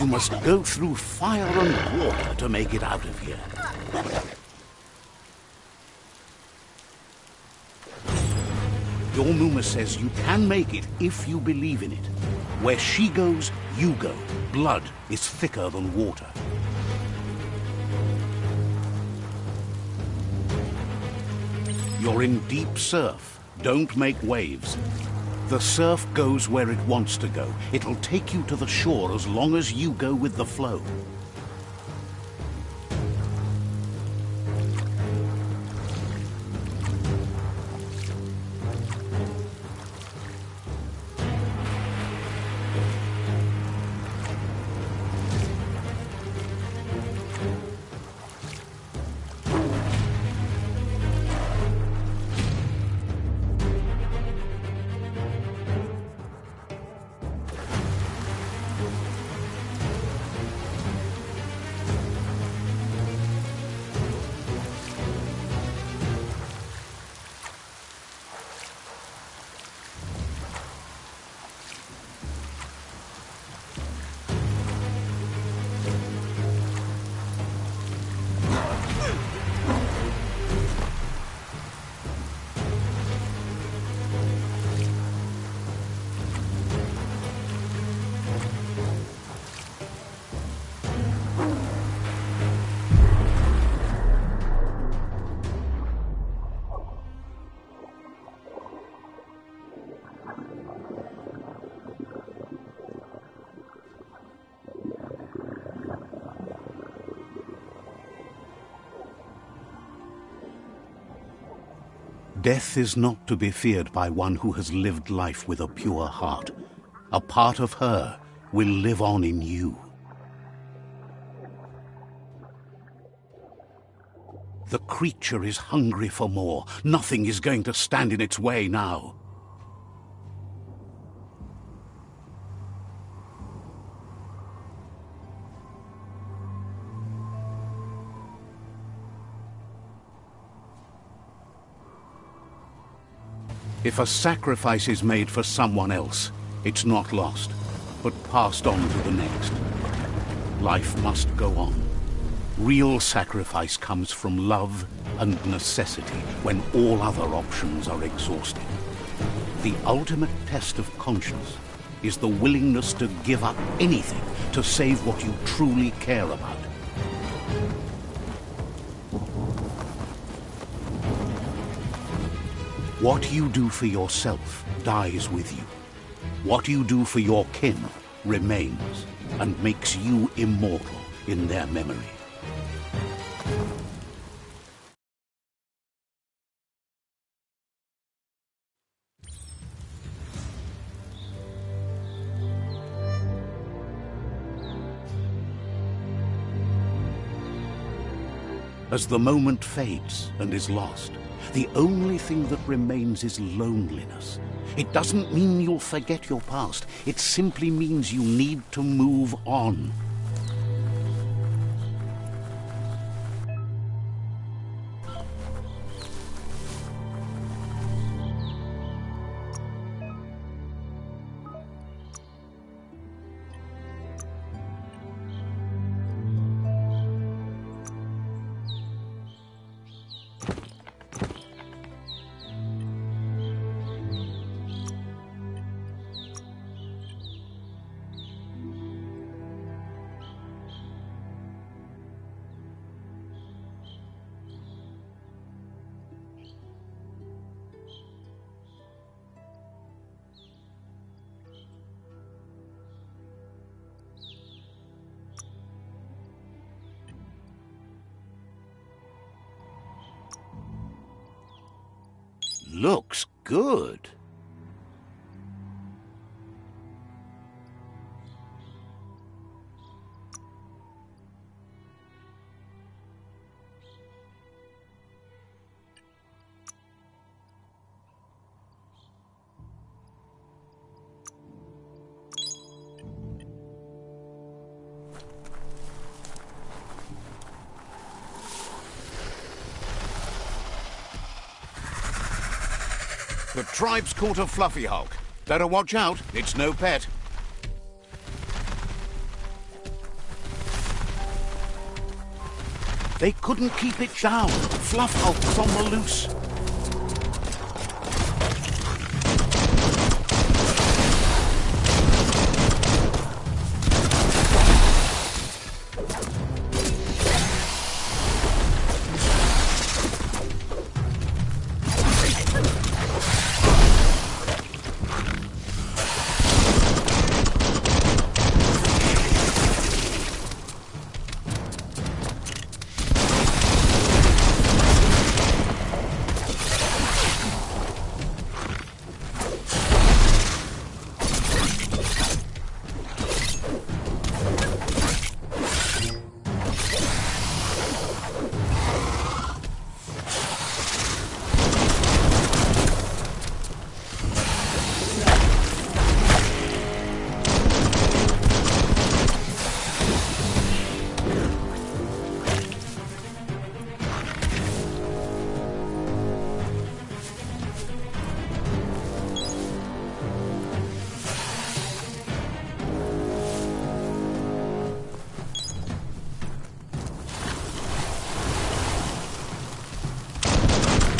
You must go through fire and water to make it out of here. Your Muma says you can make it if you believe in it. Where she goes, you go. Blood is thicker than water. You're in deep surf. Don't make waves. The surf goes where it wants to go. It'll take you to the shore as long as you go with the flow. Death is not to be feared by one who has lived life with a pure heart. A part of her will live on in you. The creature is hungry for more. Nothing is going to stand in its way now. If a sacrifice is made for someone else, it's not lost, but passed on to the next. Life must go on. Real sacrifice comes from love and necessity when all other options are exhausted. The ultimate test of conscience is the willingness to give up anything to save what you truly care about. What you do for yourself dies with you. What you do for your kin remains and makes you immortal in their memory. As the moment fades and is lost, the only thing that remains is loneliness. It doesn't mean you'll forget your past. It simply means you need to move on. looks good. The tribe's caught a fluffy hulk. Better watch out, it's no pet. They couldn't keep it down. Fluff hulk's on the loose.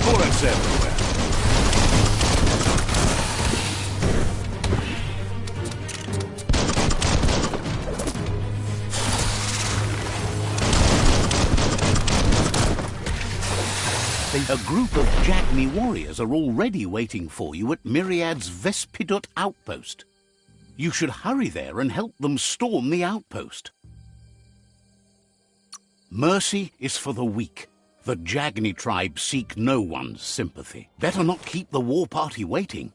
Bullets everywhere. A group of Jagni warriors are already waiting for you at Myriad's Vespidut outpost. You should hurry there and help them storm the outpost. Mercy is for the weak. The Jagni tribe seek no one's sympathy. Better not keep the war party waiting.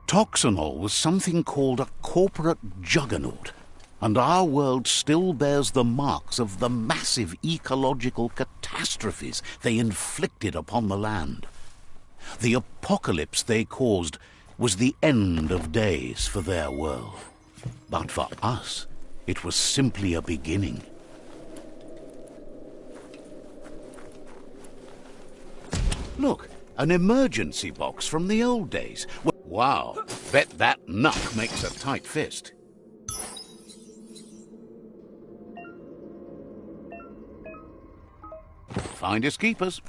Toxanol was something called a corporate juggernaut, and our world still bears the marks of the massive ecological catastrophes they inflicted upon the land. The apocalypse they caused was the end of days for their world. But for us, it was simply a beginning. Look, an emergency box from the old days. Wow, bet that knuck makes a tight fist. Finders keepers.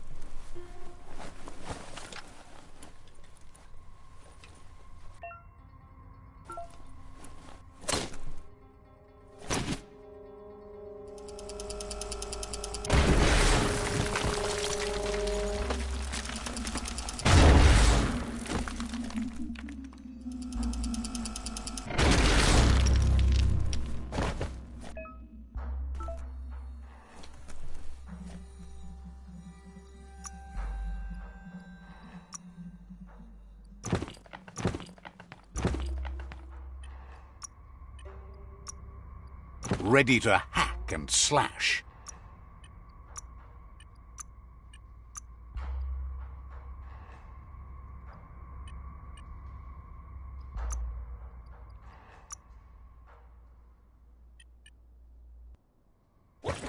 Ready to hack and slash.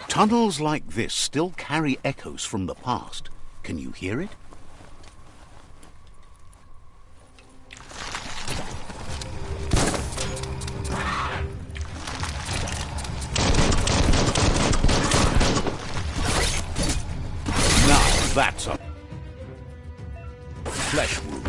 Tunnels like this still carry echoes from the past. Can you hear it? That's a flesh wound.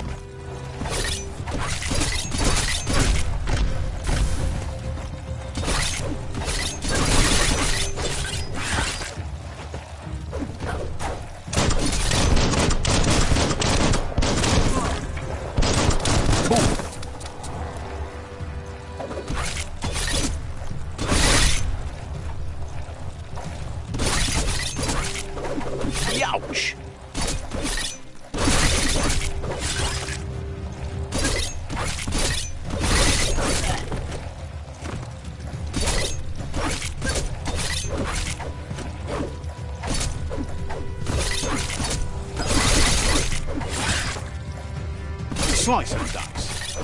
Slice and dice.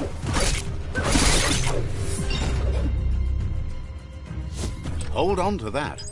Hold on to that.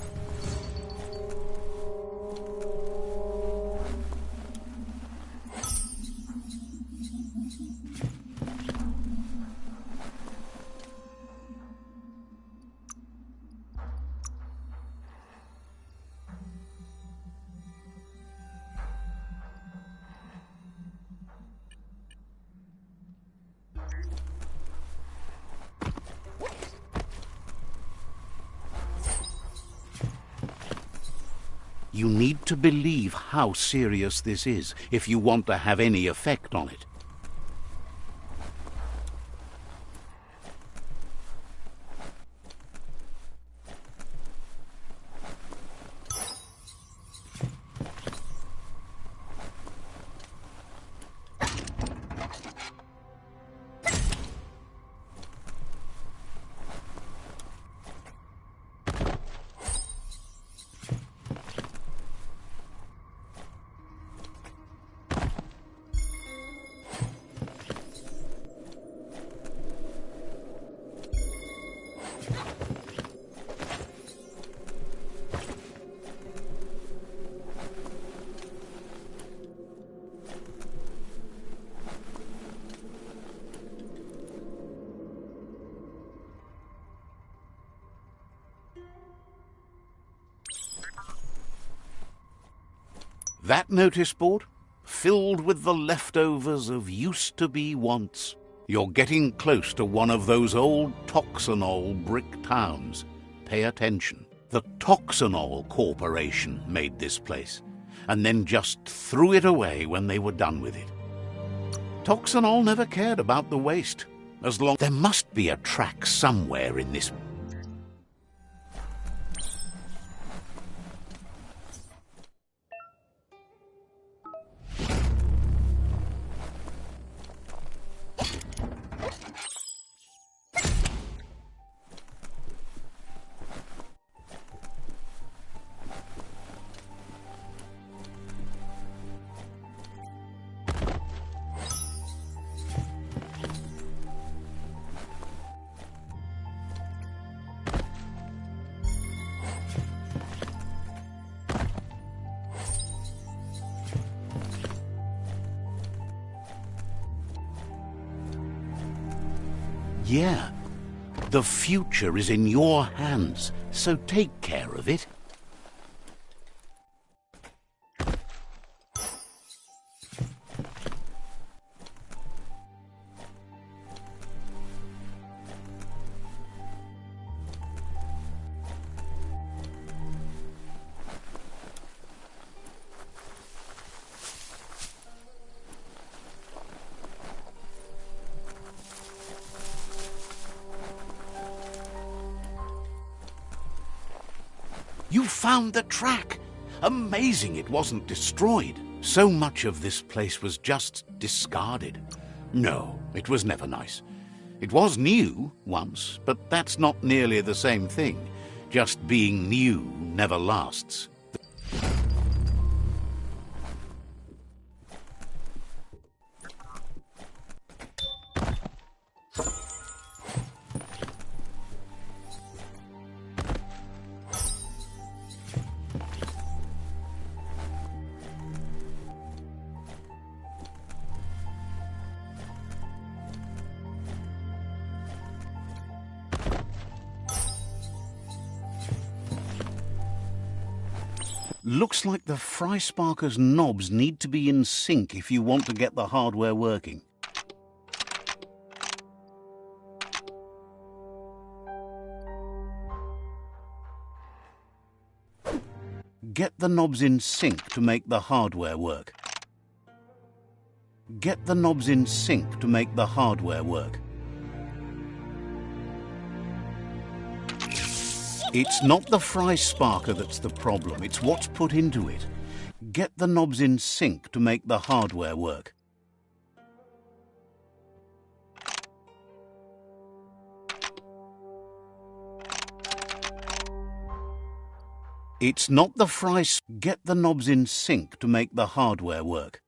You need to believe how serious this is if you want to have any effect on it. That notice board, filled with the leftovers of used-to-be wants. You're getting close to one of those old Toxanol brick towns. Pay attention. The Toxanol Corporation made this place, and then just threw it away when they were done with it. Toxanol never cared about the waste. There must be a track somewhere in this. Yeah, the future is in your hands, so take care of it. You found the track! Amazing it wasn't destroyed. So much of this place was just discarded. No, it was never nice. It was new once, but that's not nearly the same thing. Just being new never lasts. Looks like the Fry Sparker's knobs need to be in sync if you want to get the hardware working. Get the knobs in sync to make the hardware work. Get the knobs in sync to make the hardware work. It's not the Fry Sparker that's the problem, it's what's put into it. Get the knobs in sync to make the hardware work. It's not the Fry. Get the knobs in sync to make the hardware work.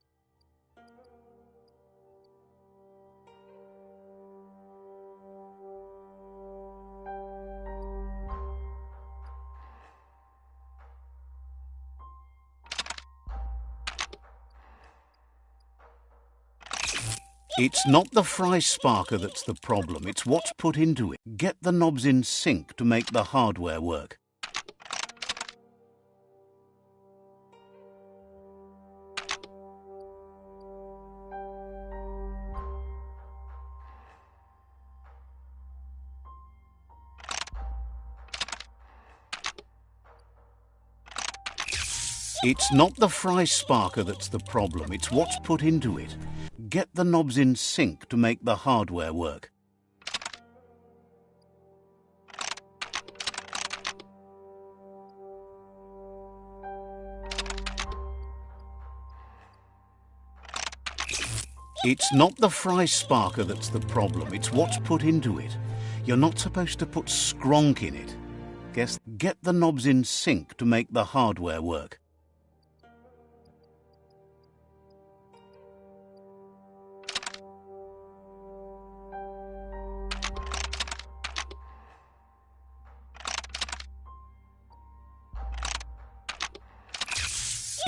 It's not the fry sparker that's the problem, it's what's put into it. Get the knobs in sync to make the hardware work. It's not the fry sparker that's the problem, it's what's put into it. Get the knobs in sync to make the hardware work. It's not the fry sparker that's the problem, it's what's put into it. You're not supposed to put skronk in it. Get the knobs in sync to make the hardware work.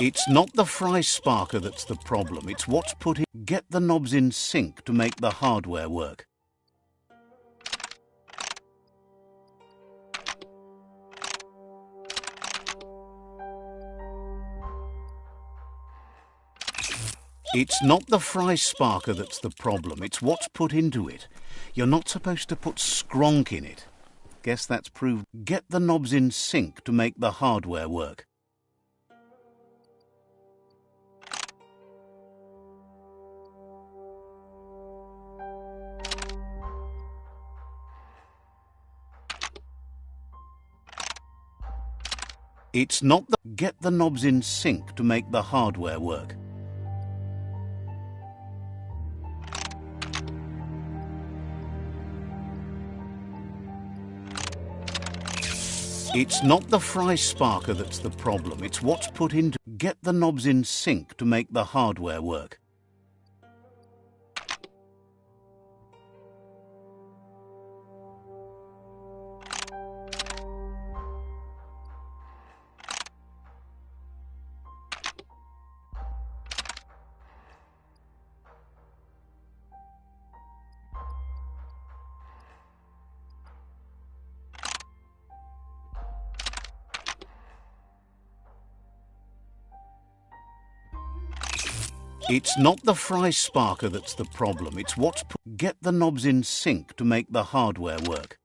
It's not the fry sparker that's the problem, it's what's put in. Get the knobs in sync to make the hardware work. It's not the fry sparker that's the problem, it's what's put into it. You're not supposed to put skronk in it. Guess that's proved. Get the knobs in sync to make the hardware work. It's not the... Get the knobs in sync to make the hardware work. It's not the fry sparker that's the problem, it's what's put into... Get the knobs in sync to make the hardware work. It's not the fry sparker that's the problem, it's what's put... Get the knobs in sync to make the hardware work.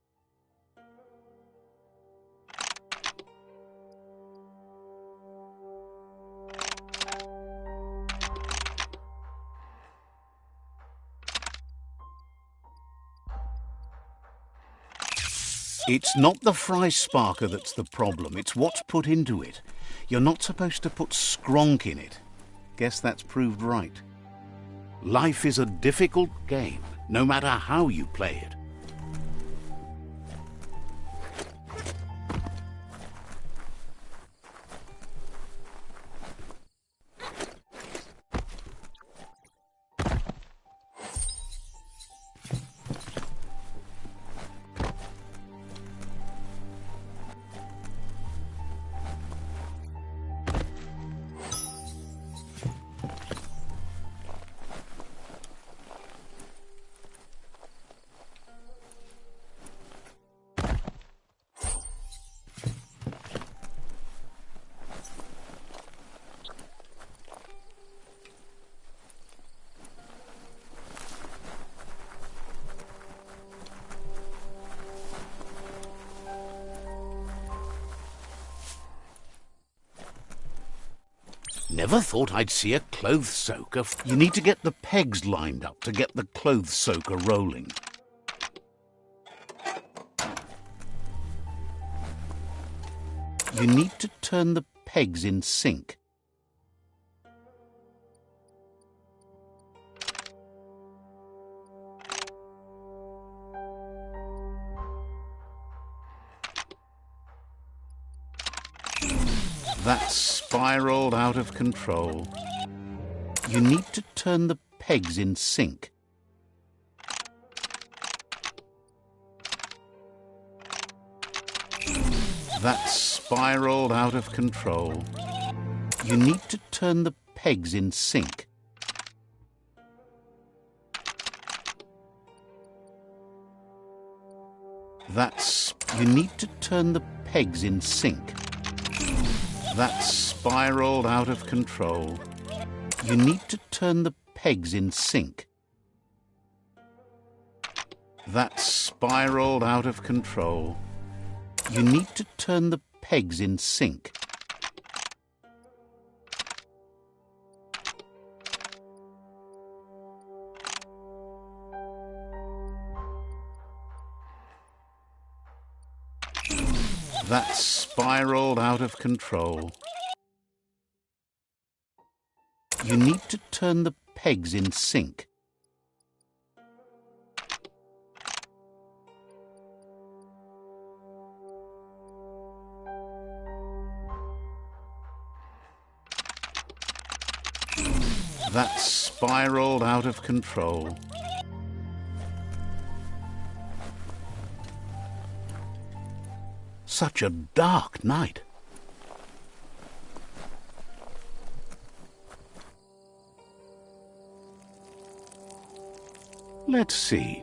It's not the fry sparker that's the problem, it's what's put into it. You're not supposed to put skronk in it. Guess that's proved right. Life is a difficult game, no matter how you play it. Never thought I'd see a clothes soaker. You need to get the pegs lined up to get the clothes soaker rolling. You need to turn the pegs in sync. That's spiraled out of control. You need to turn the pegs in sync. That's spiraled out of control. You need to turn the pegs in sync. You need to turn the pegs in sync. That's spiraled out of control. You need to turn the pegs in sync. That's spiraled out of control. You need to turn the pegs in sync. That's spiraled out of control. You need to turn the pegs in sync. That's spiraled out of control. Such a dark night. Let's see.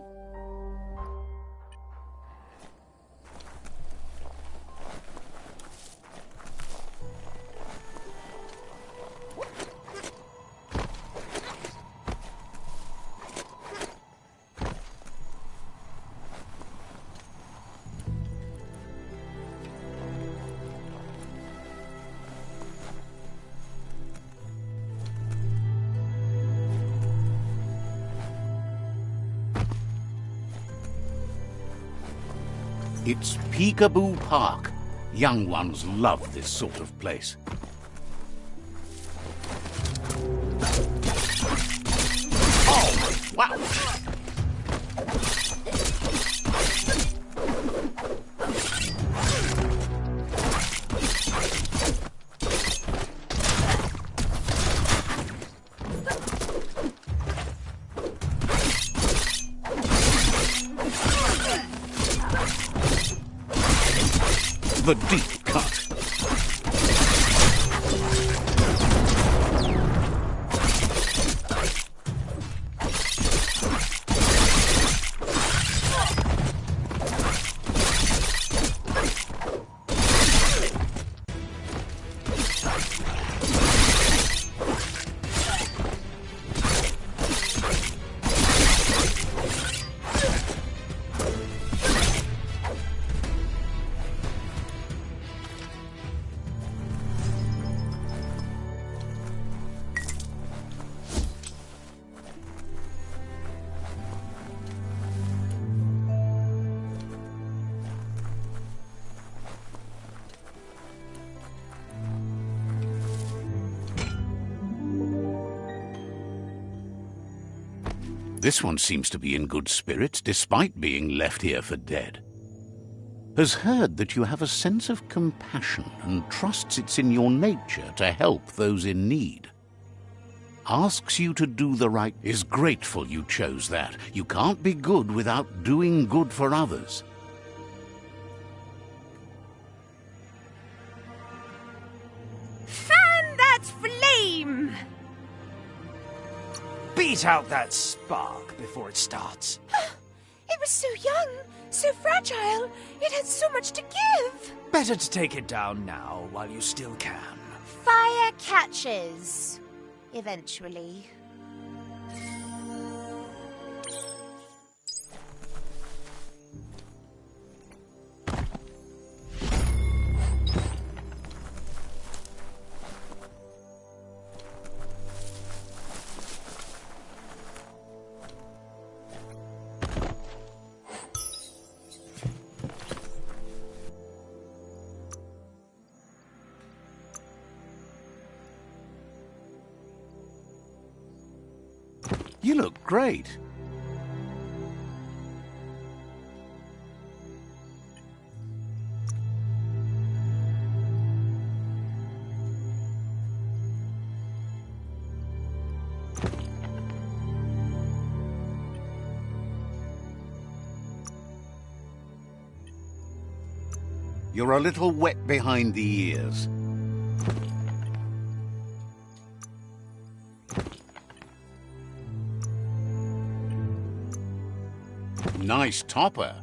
It's Peekaboo Park. Young ones love this sort of place. Oh, wow! The deep cut. This one seems to be in good spirits, despite being left here for dead. Has heard that you have a sense of compassion and trusts it's in your nature to help those in need. Asks you to do the right, is grateful you chose that. You can't be good without doing good for others. Fan that flame! Beat out that spark before it starts. It was so young, so fragile. It had so much to give. Better to take it down now while you still can. Fire catches. Eventually. You look great. You're a little wet behind the ears. Nice topper.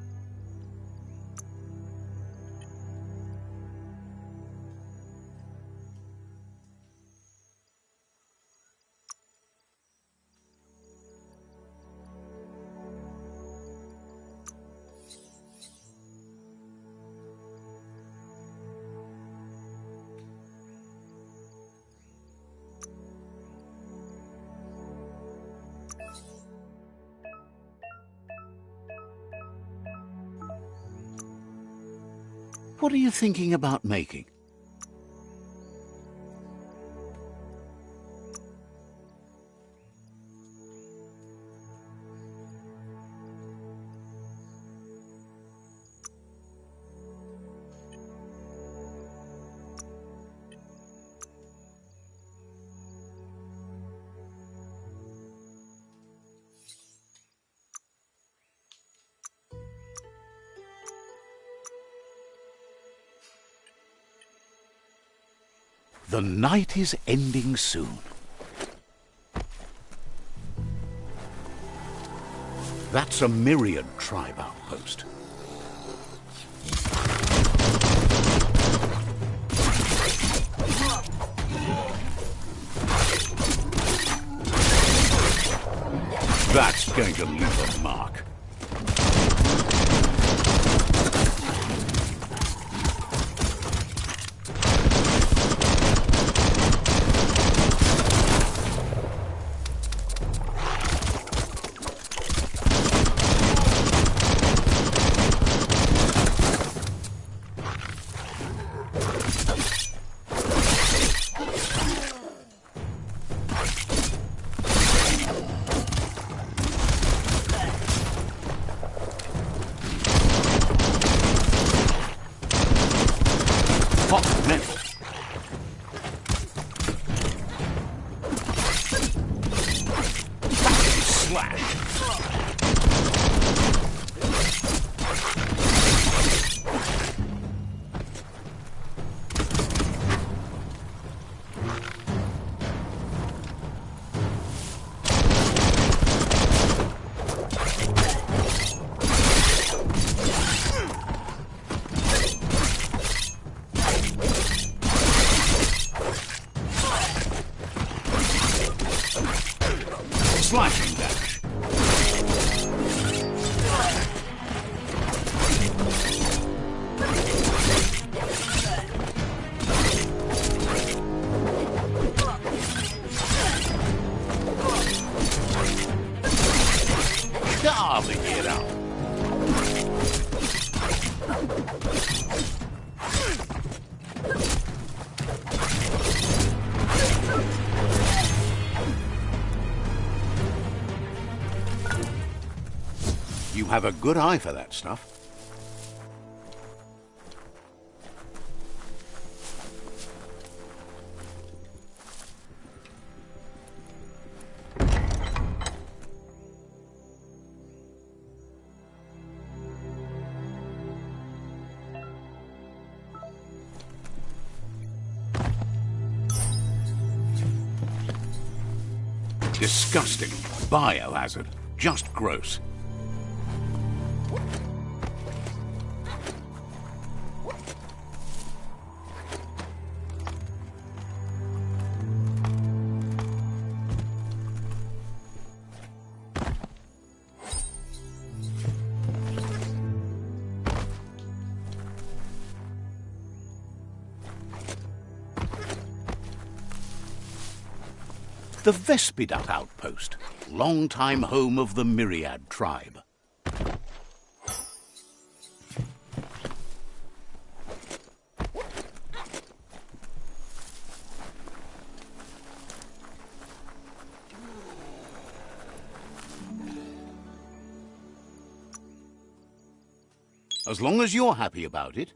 What are you thinking about making? The night is ending soon. That's a myriad tribe outpost. That's going to leave a mark. Hot metal. Slash. Slashing dash. Carving it up. You have a good eye for that stuff. Disgusting. Biohazard. Just gross. The Vespidat outpost, long-time home of the Myriad tribe. As long as you're happy about it.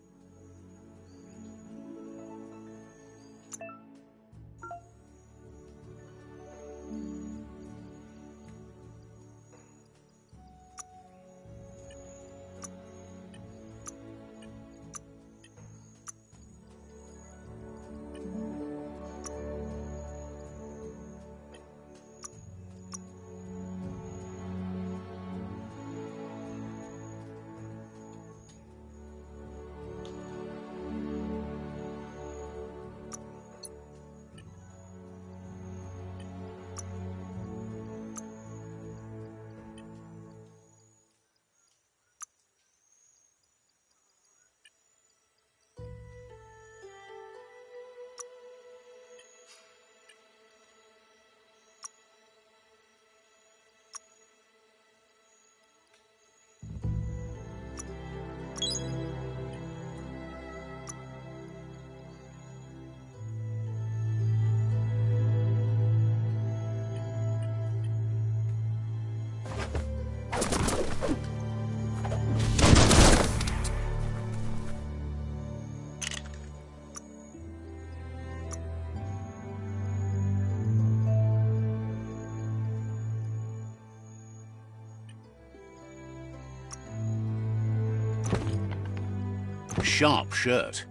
Sharp shirt.